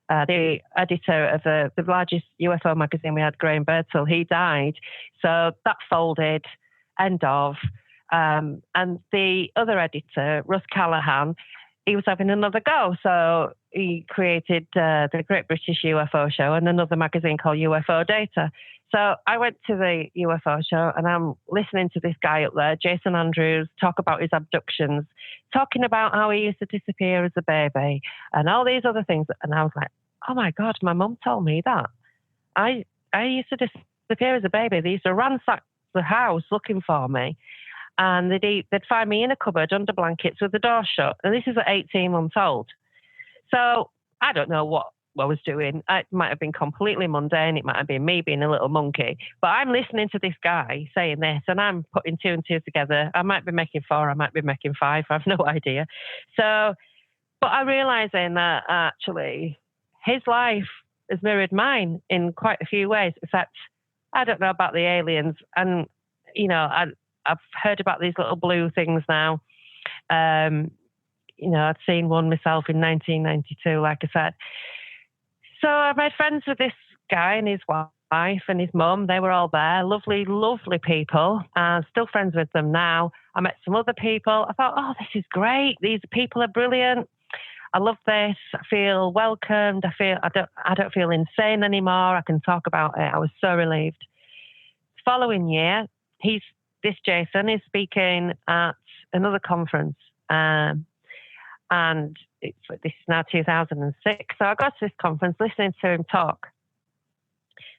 the editor of the largest UFO magazine we had, Graham Birtle, he died. So that folded, end of. And the other editor, Russ Callahan, he was having another go. So he created the Great British UFO Show and another magazine called UFO Data. So I went to the UFO show and I'm listening to this guy up there, Jason Andrews, talk about his abductions, talking about how he used to disappear as a baby and all these other things. And I was like, oh my God, my mum told me that. I used to disappear as a baby. They used to ransack the house looking for me. And they'd find me in a cupboard under blankets with the door shut. And this is at 18 months old. So I don't know what I was doing. It might have been completely mundane. It might have been me being a little monkey. But I'm listening to this guy saying this and I'm putting two and two together. I might be making 4. I might be making 5. I have no idea. So, but I'm realizing that actually his life has mirrored mine in quite a few ways. Except I don't know about the aliens. And, I've heard about these little blue things now. I'd seen one myself in 1992, like I said. So I made friends with this guy and his wife and his mum. They were all there. Lovely, lovely people. Still friends with them now. I met some other people. I thought, oh, this is great. These people are brilliant. I love this. I feel welcomed. I don't feel insane anymore. I can talk about it. I was so relieved. The following year, this Jason is speaking at another conference, and this is now 2006. So I got to this conference listening to him talk,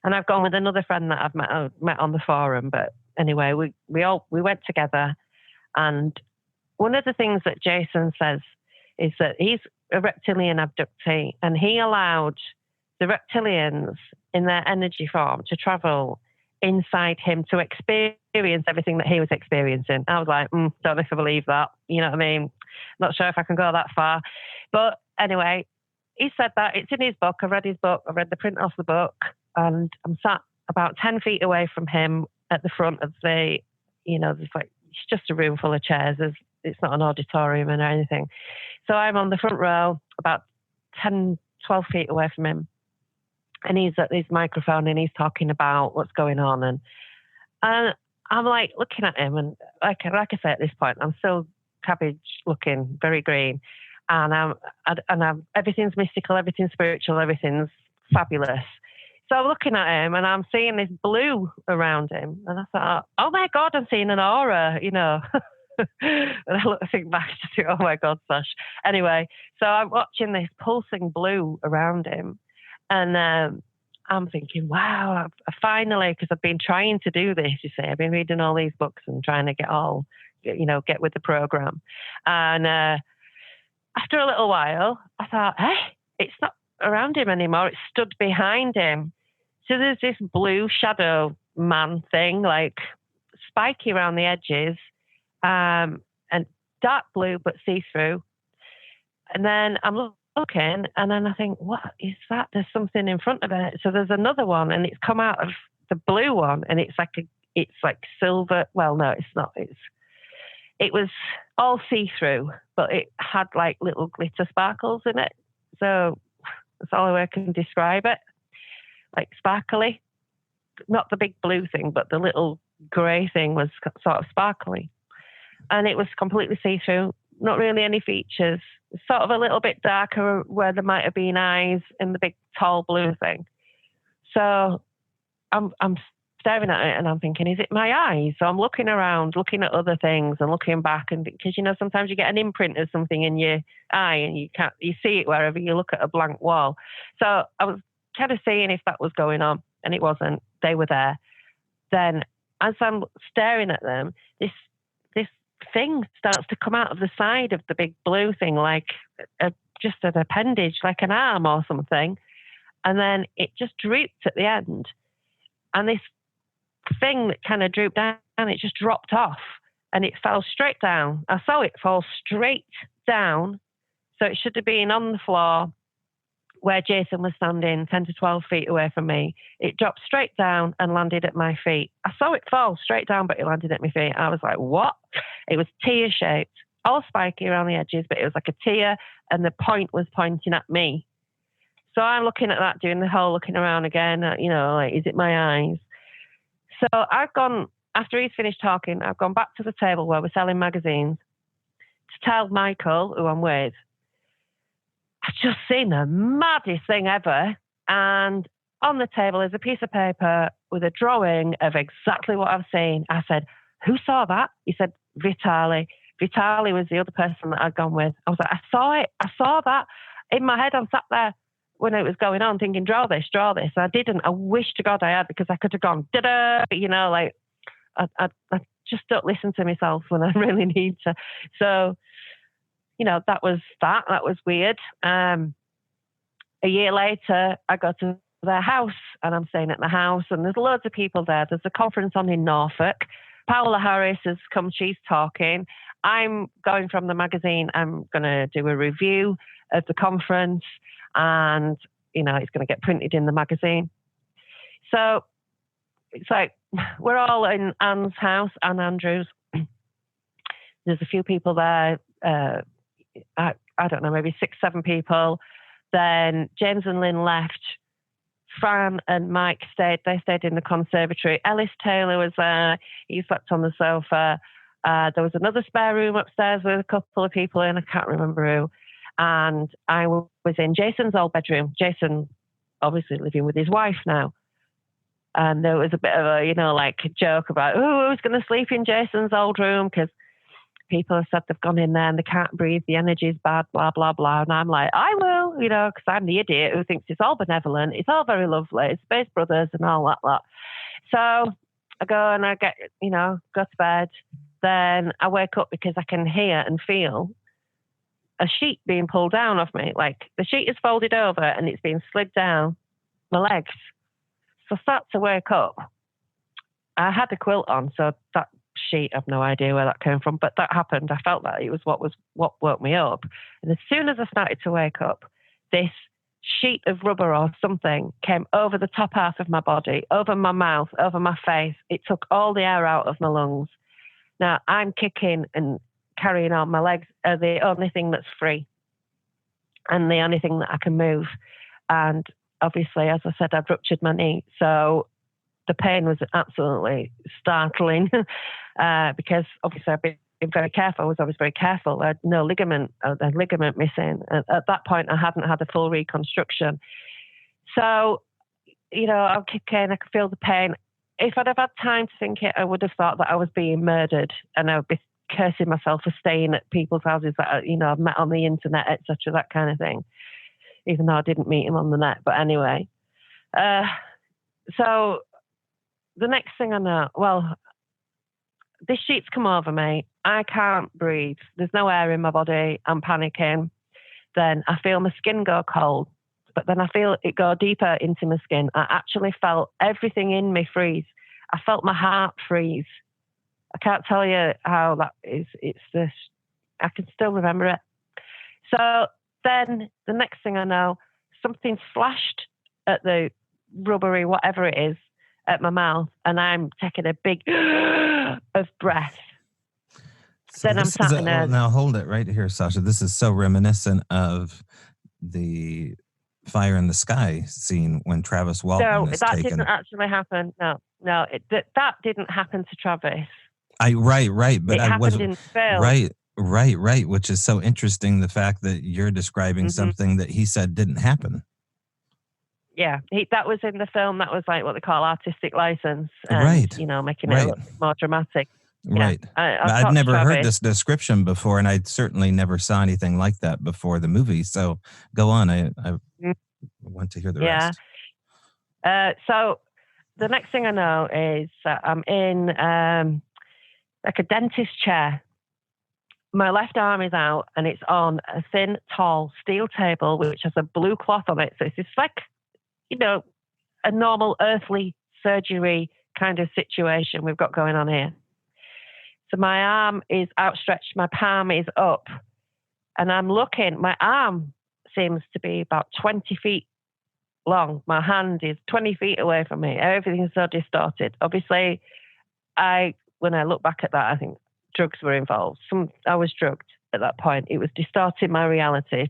and I've gone with another friend that I've met on the forum. But anyway, we went together, and one of the things that Jason says is that he's a reptilian abductee, and he allowed the reptilians in their energy form to travel inside him to experience everything that he was experiencing. I was like, don't know if I believe that. You know what I mean? Not sure if I can go that far. But anyway, he said that. It's in his book. I read his book. I read the print off the book. And I'm sat about 10 feet away from him at the front of there's like, it's just a room full of chairs. It's not an auditorium or anything. So I'm on the front row, about 10, 12 feet away from him. And he's at his microphone and he's talking about what's going on. And I'm like looking at him. And like I say, at this point, I'm still cabbage looking, very green. And everything's mystical, everything's spiritual, everything's fabulous. So I'm looking at him and I'm seeing this blue around him. And I thought, oh my God, I'm seeing an aura, And I think back to, oh my God, Sash. Anyway, so I'm watching this pulsing blue around him. And I'm thinking, wow, I finally, because I've been trying to do this, you see, I've been reading all these books and trying to get with the program. And after a little while, I thought, hey, it's not around him anymore. It's stood behind him. So there's this blue shadow man thing, like spiky around the edges, and dark blue, but see-through. And then I'm looking, and then I think, what is that? There's something in front of it. So there's another one, and it's come out of the blue one, and it's like silver. Well, no, it's not. It was all see-through, but it had like little glitter sparkles in it. So that's all I can describe it. Like sparkly, not the big blue thing, but the little grey thing was sort of sparkly, and it was completely see-through. Not really any features. Sort of a little bit darker where there might have been eyes in the big tall blue thing. So I'm staring at it and I'm thinking, is it my eyes? So I'm looking around, looking at other things and looking back, and because sometimes you get an imprint of something in your eye and you see it wherever you look at a blank wall. So I was kind of seeing if that was going on, and it wasn't. They were there. Then as I'm staring at them, this thing starts to come out of the side of the big blue thing, like just an appendage, like an arm or something. And then it just drooped at the end. And this thing that kind of drooped down, it just dropped off and it fell straight down. I saw it fall straight down. So it should have been on the floor where Jason was standing 10 to 12 feet away from me. It dropped straight down and landed at my feet. I saw it fall straight down, but it landed at my feet. I was like, what? It was tear-shaped, all spiky around the edges, but it was like a tear, and the point was pointing at me. So I'm looking at that, doing the whole looking around again, like, is it my eyes? So I've gone, after he's finished talking, I've gone back to the table where we're selling magazines to tell Michael, who I'm with, I've just seen the maddest thing ever. And on the table is a piece of paper with a drawing of exactly what I've seen. I said, who saw that? He said, Vitali. Vitali was the other person that I'd gone with. I was like, I saw it. I saw that. In my head, I'm sat there when it was going on thinking, draw this. I didn't. I wish to God I had, because I could have gone, da-da, like I just don't listen to myself when I really need to. So, that was that. That was weird. A year later, I go to their house and I'm staying at the house and there's loads of people there. There's a conference on in Norfolk. Paola Harris has come, she's talking. I'm going from the magazine. I'm going to do a review of the conference and, it's going to get printed in the magazine. So it's like, we're all in Anne's house, Anne Andrews. There's a few people there. I don't know, maybe 6-7 people. Then James and Lynn left. Fran and Mike stayed. They stayed in the conservatory. Ellis Taylor was there. He slept on the sofa. There was another spare room upstairs with a couple of people in. I can't remember who. And I was in Jason's old bedroom. Jason, obviously living with his wife now. And there was a bit of a, like a joke about, who's going to sleep in Jason's old room? Because people have said they've gone in there and they can't breathe. The energy's bad, blah, blah, blah. And I'm like, I will, because I'm the idiot who thinks it's all benevolent. It's all very lovely. It's Space Brothers and all that lot. So I go and I get, go to bed. Then I wake up because I can hear and feel a sheet being pulled down off me. Like the sheet is folded over and it's being slid down my legs. So I start to wake up. I had a quilt on, so that sheet, I've no idea where that came from, but that happened. I felt that it was what woke me up. And as soon as I started to wake up, this sheet of rubber or something came over the top half of my body, over my mouth, over my face. It took all the air out of my lungs. Now I'm kicking and carrying on. My legs are the only thing that's free and the only thing that I can move. And obviously, as I said, I'd ruptured my knee. So the pain was absolutely startling because obviously I've been very careful. I was always very careful. I had no ligament, the ligament missing. At that point, I hadn't had a full reconstruction. So, I'm kicking, I could feel the pain. If I'd have had time to think it, I would have thought that I was being murdered and I would be cursing myself for staying at people's houses that, I've met on the internet, etc., that kind of thing, even though I didn't meet him on the net. But anyway, so the next thing I know, this sheet's come over me. I can't breathe. There's no air in my body. I'm panicking. Then I feel my skin go cold, but then I feel it go deeper into my skin. I actually felt everything in me freeze. I felt my heart freeze. I can't tell you how that is. It's this, I can still remember it. So then the next thing I know, something flashed at the rubbery, whatever it is, at my mouth, and I'm taking a big of breath. So then I'm sat in there. Now hold it right here, Sacha. This is so reminiscent of the Fire in the Sky scene when Travis Walton is taken. No, that didn't actually happen. No, that didn't happen to Travis. Right, but it happened in film. Right, which is so interesting. The fact that you're describing something that he said didn't happen. Yeah, that was in the film. That was like what they call artistic license, and Right. making it a little more dramatic. Right. Yeah, I'd never heard this description before, and I certainly never saw anything like that before the movie. So go on. I want to hear the rest. So the next thing I know is I'm in like a dentist chair. My left arm is out, and it's on a thin, tall steel table which has a blue cloth on it. So it's just like, a normal earthly surgery kind of situation we've got going on here. So my arm is outstretched, my palm is up, and I'm looking. My arm seems to be about 20 feet long. My hand is 20 feet away from me. Everything's so distorted. Obviously, when I look back at that, I think drugs were involved. I was drugged at that point. It was distorting my reality.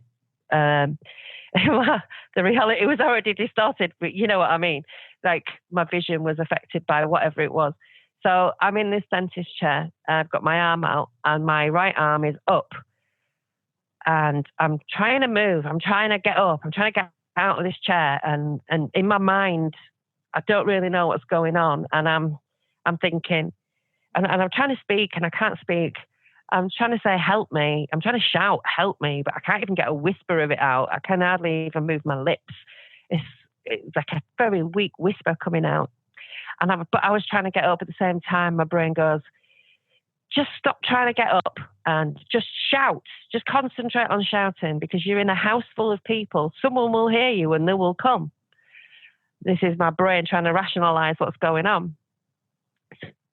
The reality was already distorted, but you know what I mean? Like my vision was affected by whatever it was. So I'm in this dentist chair. I've got my arm out and my right arm is up. And I'm trying to move. I'm trying to get up. I'm trying to get out of this chair. And in my mind, I don't really know what's going on. And I'm thinking, and I'm trying to speak and I can't speak. I'm trying to say, help me. I'm trying to shout, help me, but I can't even get a whisper of it out. I can hardly even move my lips. It's like a very weak whisper coming out. But I was trying to get up at the same time. My brain goes, just stop trying to get up and just shout. Just concentrate on shouting because you're in a house full of people. Someone will hear you and they will come. This is my brain trying to rationalize what's going on.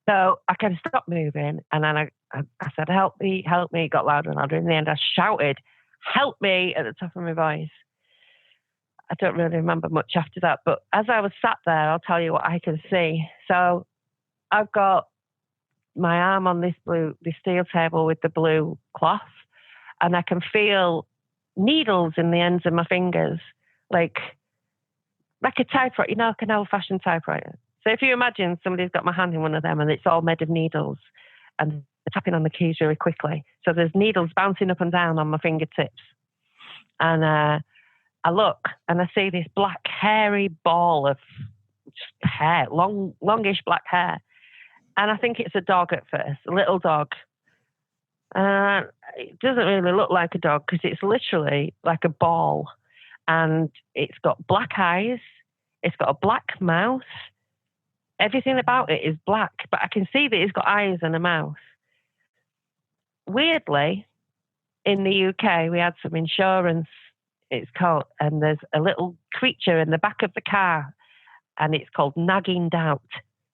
So I kind of stopped moving and then I said, help me, help me. It got louder and louder. In the end, I shouted, help me at the top of my voice. I don't really remember much after that, but as I was sat there, I'll tell you what I can see. So I've got my arm on this steel table with the blue cloth, and I can feel needles in the ends of my fingers, like a typewriter, like an old-fashioned typewriter. So if you imagine somebody's got my hand in one of them and it's all made of needles and they're tapping on the keys really quickly. So there's needles bouncing up and down on my fingertips. And I look and I see this black hairy ball of hair, longish black hair. And I think it's a dog at first, a little dog. It doesn't really look like a dog because it's literally like a ball. And it's got black eyes. It's got a black mouth. Everything about it is black, but I can see that it's got eyes and a mouth. Weirdly, in the UK, we had some insurance, it's called, and there's a little creature in the back of the car, and it's called nagging doubt.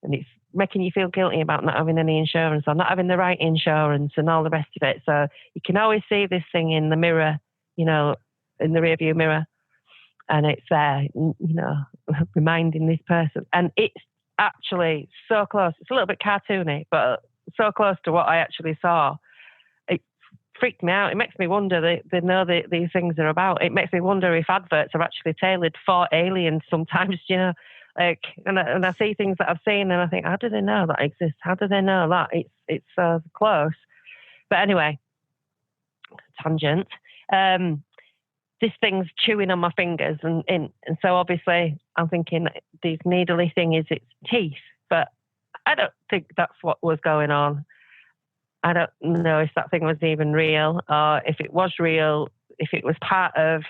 And it's making you feel guilty about not having any insurance or not having the right insurance and all the rest of it. So you can always see this thing in the mirror, in the rearview mirror. And it's there, reminding this person. And it's actually so close. It's a little bit cartoony, but so close to what I actually saw. It freaked me out. It makes me wonder, they know that these things are about. It makes me wonder if adverts are actually tailored for aliens sometimes, and I see things that I've seen and I think, how do they know that exists? How do they know that? It's so close. But anyway, tangent. This thing's chewing on my fingers and so obviously I'm thinking this needly thing is its teeth, but I don't think that's what was going on. I don't know if that thing was even real or if it was real, if it was part of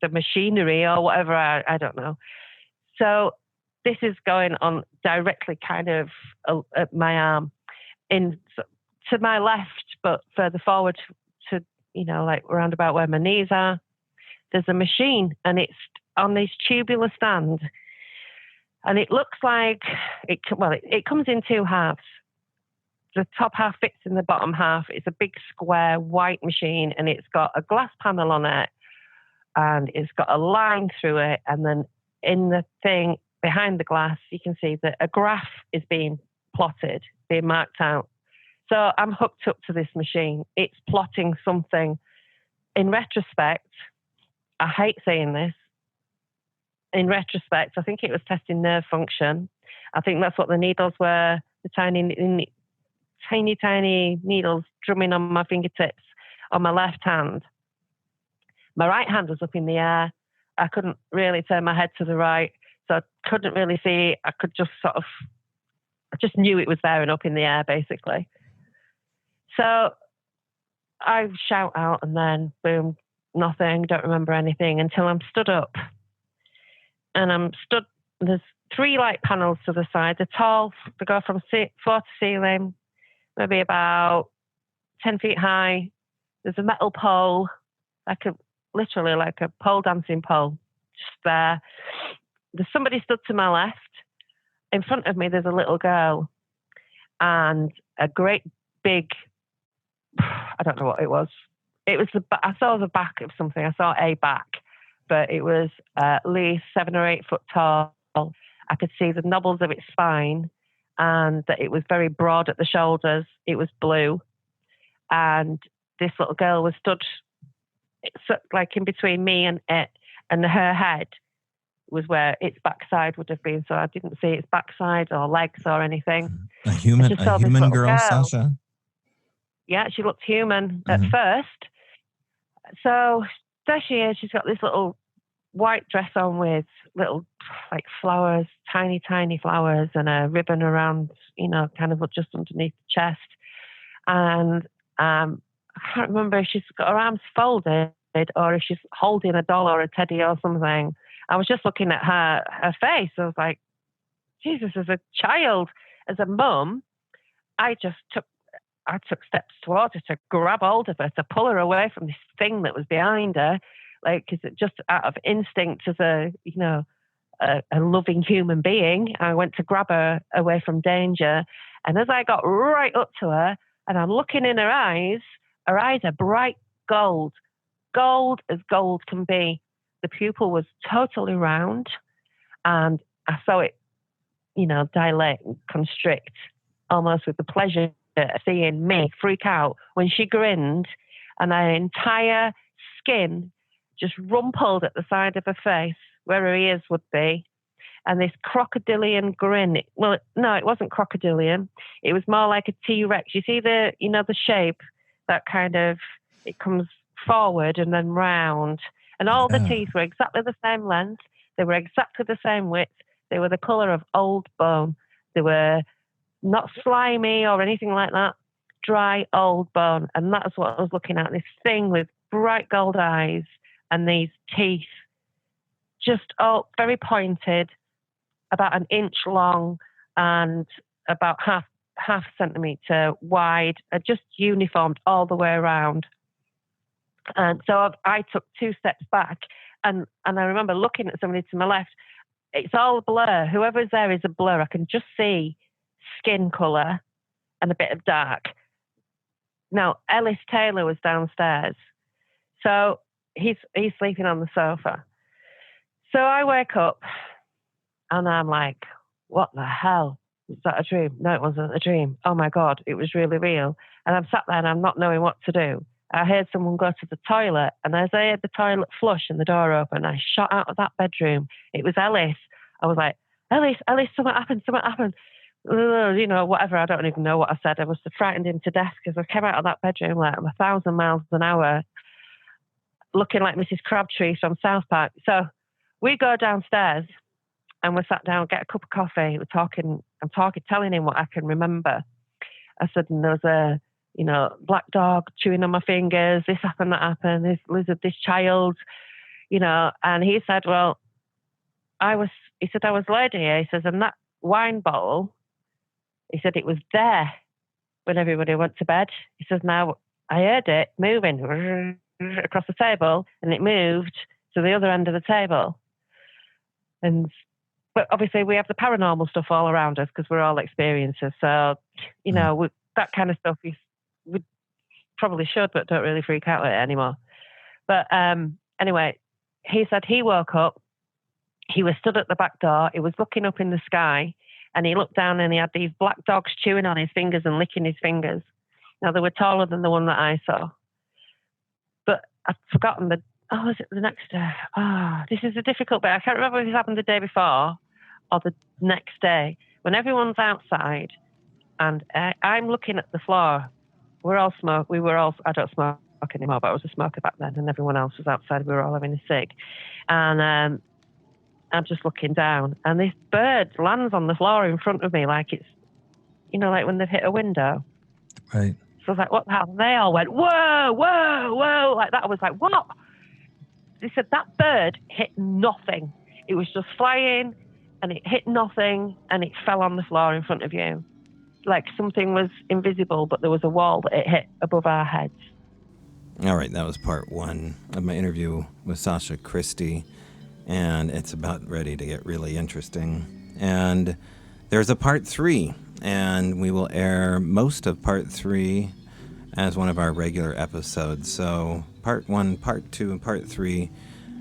the machinery or whatever, I don't know. So this is going on directly kind of at my arm to my left, but further forward to, like around about where my knees are. There's a machine and it's on this tubular stand and it looks like it comes in two halves. The top half fits in the bottom half. It's a big square white machine and it's got a glass panel on it and it's got a line through it. And then in the thing behind the glass, you can see that a graph is being plotted, being marked out. So I'm hooked up to this machine. It's plotting something. In retrospect, I hate saying this. In retrospect, I think it was testing nerve function. I think that's what the needles were, the tiny needles drumming on my fingertips on my left hand. My right hand was up in the air. I couldn't really turn my head to the right, so I couldn't really see. I could just I just knew it was there and up in the air, basically. So I shout out, and then boom, nothing. Don't remember anything until I'm stood up, and I'm stood. There's 3 light panels to the side. They're tall. They go from floor to ceiling, maybe about 10 feet high. There's a metal pole, literally like a pole dancing pole, just there. There's somebody stood to my left. In front of me, there's a little girl and a great big, I don't know what it was. It was I saw the back of something. I saw a back, but it was at least 7 or 8 foot tall. I could see the knobbles of its spine, and that it was very broad at the shoulders. It was blue, and this little girl was stood like in between me and it, and her head was where its backside would have been. So I didn't see its backside or legs or anything. A human girl, Sacha? Yeah, she looked human at first. So there she is. She's got this little white dress on with little like flowers, tiny, tiny flowers, and a ribbon around, kind of just underneath the chest. And I can't remember if she's got her arms folded or if she's holding a doll or a teddy or something. I was just looking at her face. I was like, Jesus, as a child, as a mum, I took steps towards her to grab hold of her, to pull her away from this thing that was behind her, because it just out of instinct as a loving human being, I went to grab her away from danger. And as I got right up to her, and I'm looking in her eyes are bright gold as gold can be. The pupil was totally round, and I saw it, dilate and constrict, almost with the pleasure of seeing me freak out when she grinned, and her entire skin just rumpled at the side of her face where her ears would be. And this crocodilian grin. Well, no, it wasn't crocodilian. It was more like a T-Rex. You see the shape, that kind of, it comes forward and then round. And all the teeth were exactly the same length. They were exactly the same width. They were the colour of old bone. They were not slimy or anything like that. Dry, old bone. And that's what I was looking at, this thing with bright gold eyes and these teeth, just all very pointed, about 1 inch long and about half centimetre wide, just uniformed all the way around. And so I took 2 steps back, and I remember looking at somebody to my left. It's all a blur. Whoever's there is a blur. I can just see skin colour and a bit of dark. Now, Ellis Taylor was downstairs. So he's sleeping on the sofa. So I wake up and I'm like, what the hell? Was that a dream? No, it wasn't a dream. Oh my God, it was really real. And I'm sat there and I'm not knowing what to do. I heard someone go to the toilet, and as I heard the toilet flush and the door open, I shot out of that bedroom. It was Ellis. I was like, Ellis, something happened. Whatever. I don't even know what I said. I must have frightened him to death, because I came out of that bedroom like 1,000 miles an hour, looking like Mrs. Crabtree from South Park. So we go downstairs and we sat down, get a cup of coffee. I'm talking, telling him what I can remember. I said, and there was a, black dog chewing on my fingers. This happened, that happened. This lizard, this child, and he said, well, I was laid here. He says, and that wine bottle, he said, it was there when everybody went to bed. He says, now I heard it moving across the table, and it moved to the other end of the table. But obviously we have the paranormal stuff all around us because we're all experiencers. So, that kind of stuff we probably should, but don't really freak out at it anymore. But anyway, he said he woke up. He was stood at the back door. He was looking up in the sky, and he looked down and he had these black dogs chewing on his fingers and licking his fingers. Now, they were taller than the one that I saw. But I've forgotten was it the next day? This is a difficult bit. I can't remember if it happened the day before or the next day, when everyone's outside and I'm looking at the floor. We were all, I don't smoke smoke anymore, but I was a smoker back then, and everyone else was outside. We were all having a cig. And I'm just looking down, and this bird lands on the floor in front of me like it's, like when they've hit a window. Right. So I was like, what the hell? And they all went, whoa, whoa, whoa, like that. I was like, what? They said that bird hit nothing. It was just flying, and it hit nothing, and it fell on the floor in front of you. Like something was invisible, but there was a wall that it hit above our heads. All right, that was part 1 of my interview with Sacha Christie, and it's about ready to get really interesting. And there's a part 3, and we will air most of part 3 as one of our regular episodes. So part 1, part 2, and part 3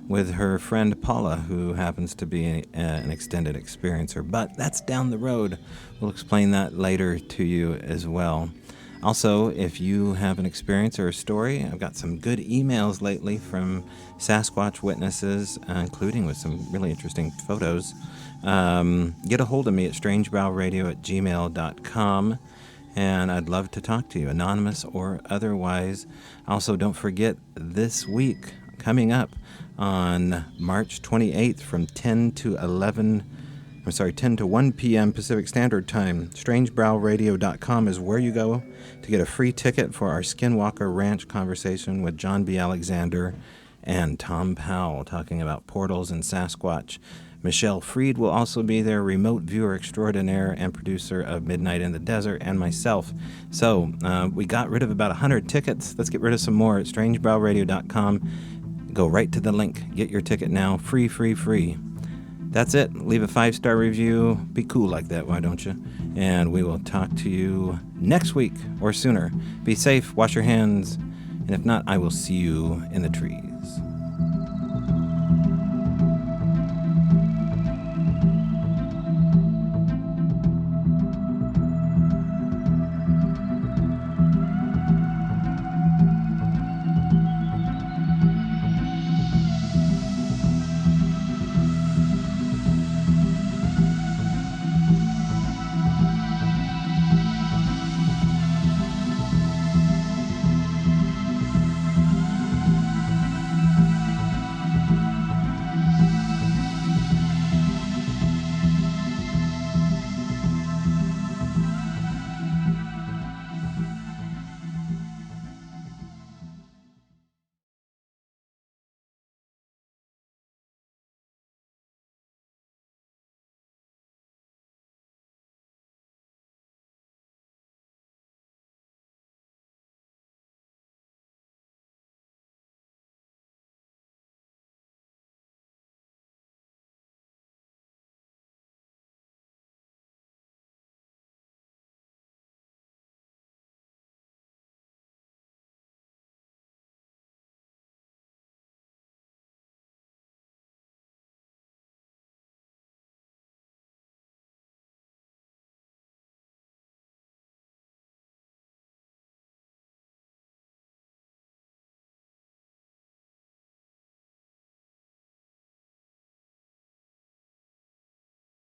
with her friend Paula, who happens to be an extended experiencer. But that's down the road. We'll explain that later to you as well. Also, if you have an experience or a story, I've got some good emails lately from Sasquatch witnesses, including with some really interesting photos. Get a hold of me at strangebrowradio@gmail.com, and I'd love to talk to you, anonymous or otherwise. Also, don't forget this week, coming up on March 28th from 10 to 1 p.m. Pacific Standard Time. StrangeBrowRadio.com is where you go to get a free ticket for our Skinwalker Ranch conversation with John B. Alexander and Tom Powell, talking about portals and Sasquatch. Michelle Freed will also be there, remote viewer extraordinaire and producer of Midnight in the Desert, and myself. So we got rid of about 100 tickets. Let's get rid of some more at StrangeBrowRadio.com. Go right to the link. Get your ticket now. Free, free, free. That's it. Leave a 5-star review. Be cool like that, why don't you? And we will talk to you next week or sooner. Be safe. Wash your hands. And if not, I will see you in the trees.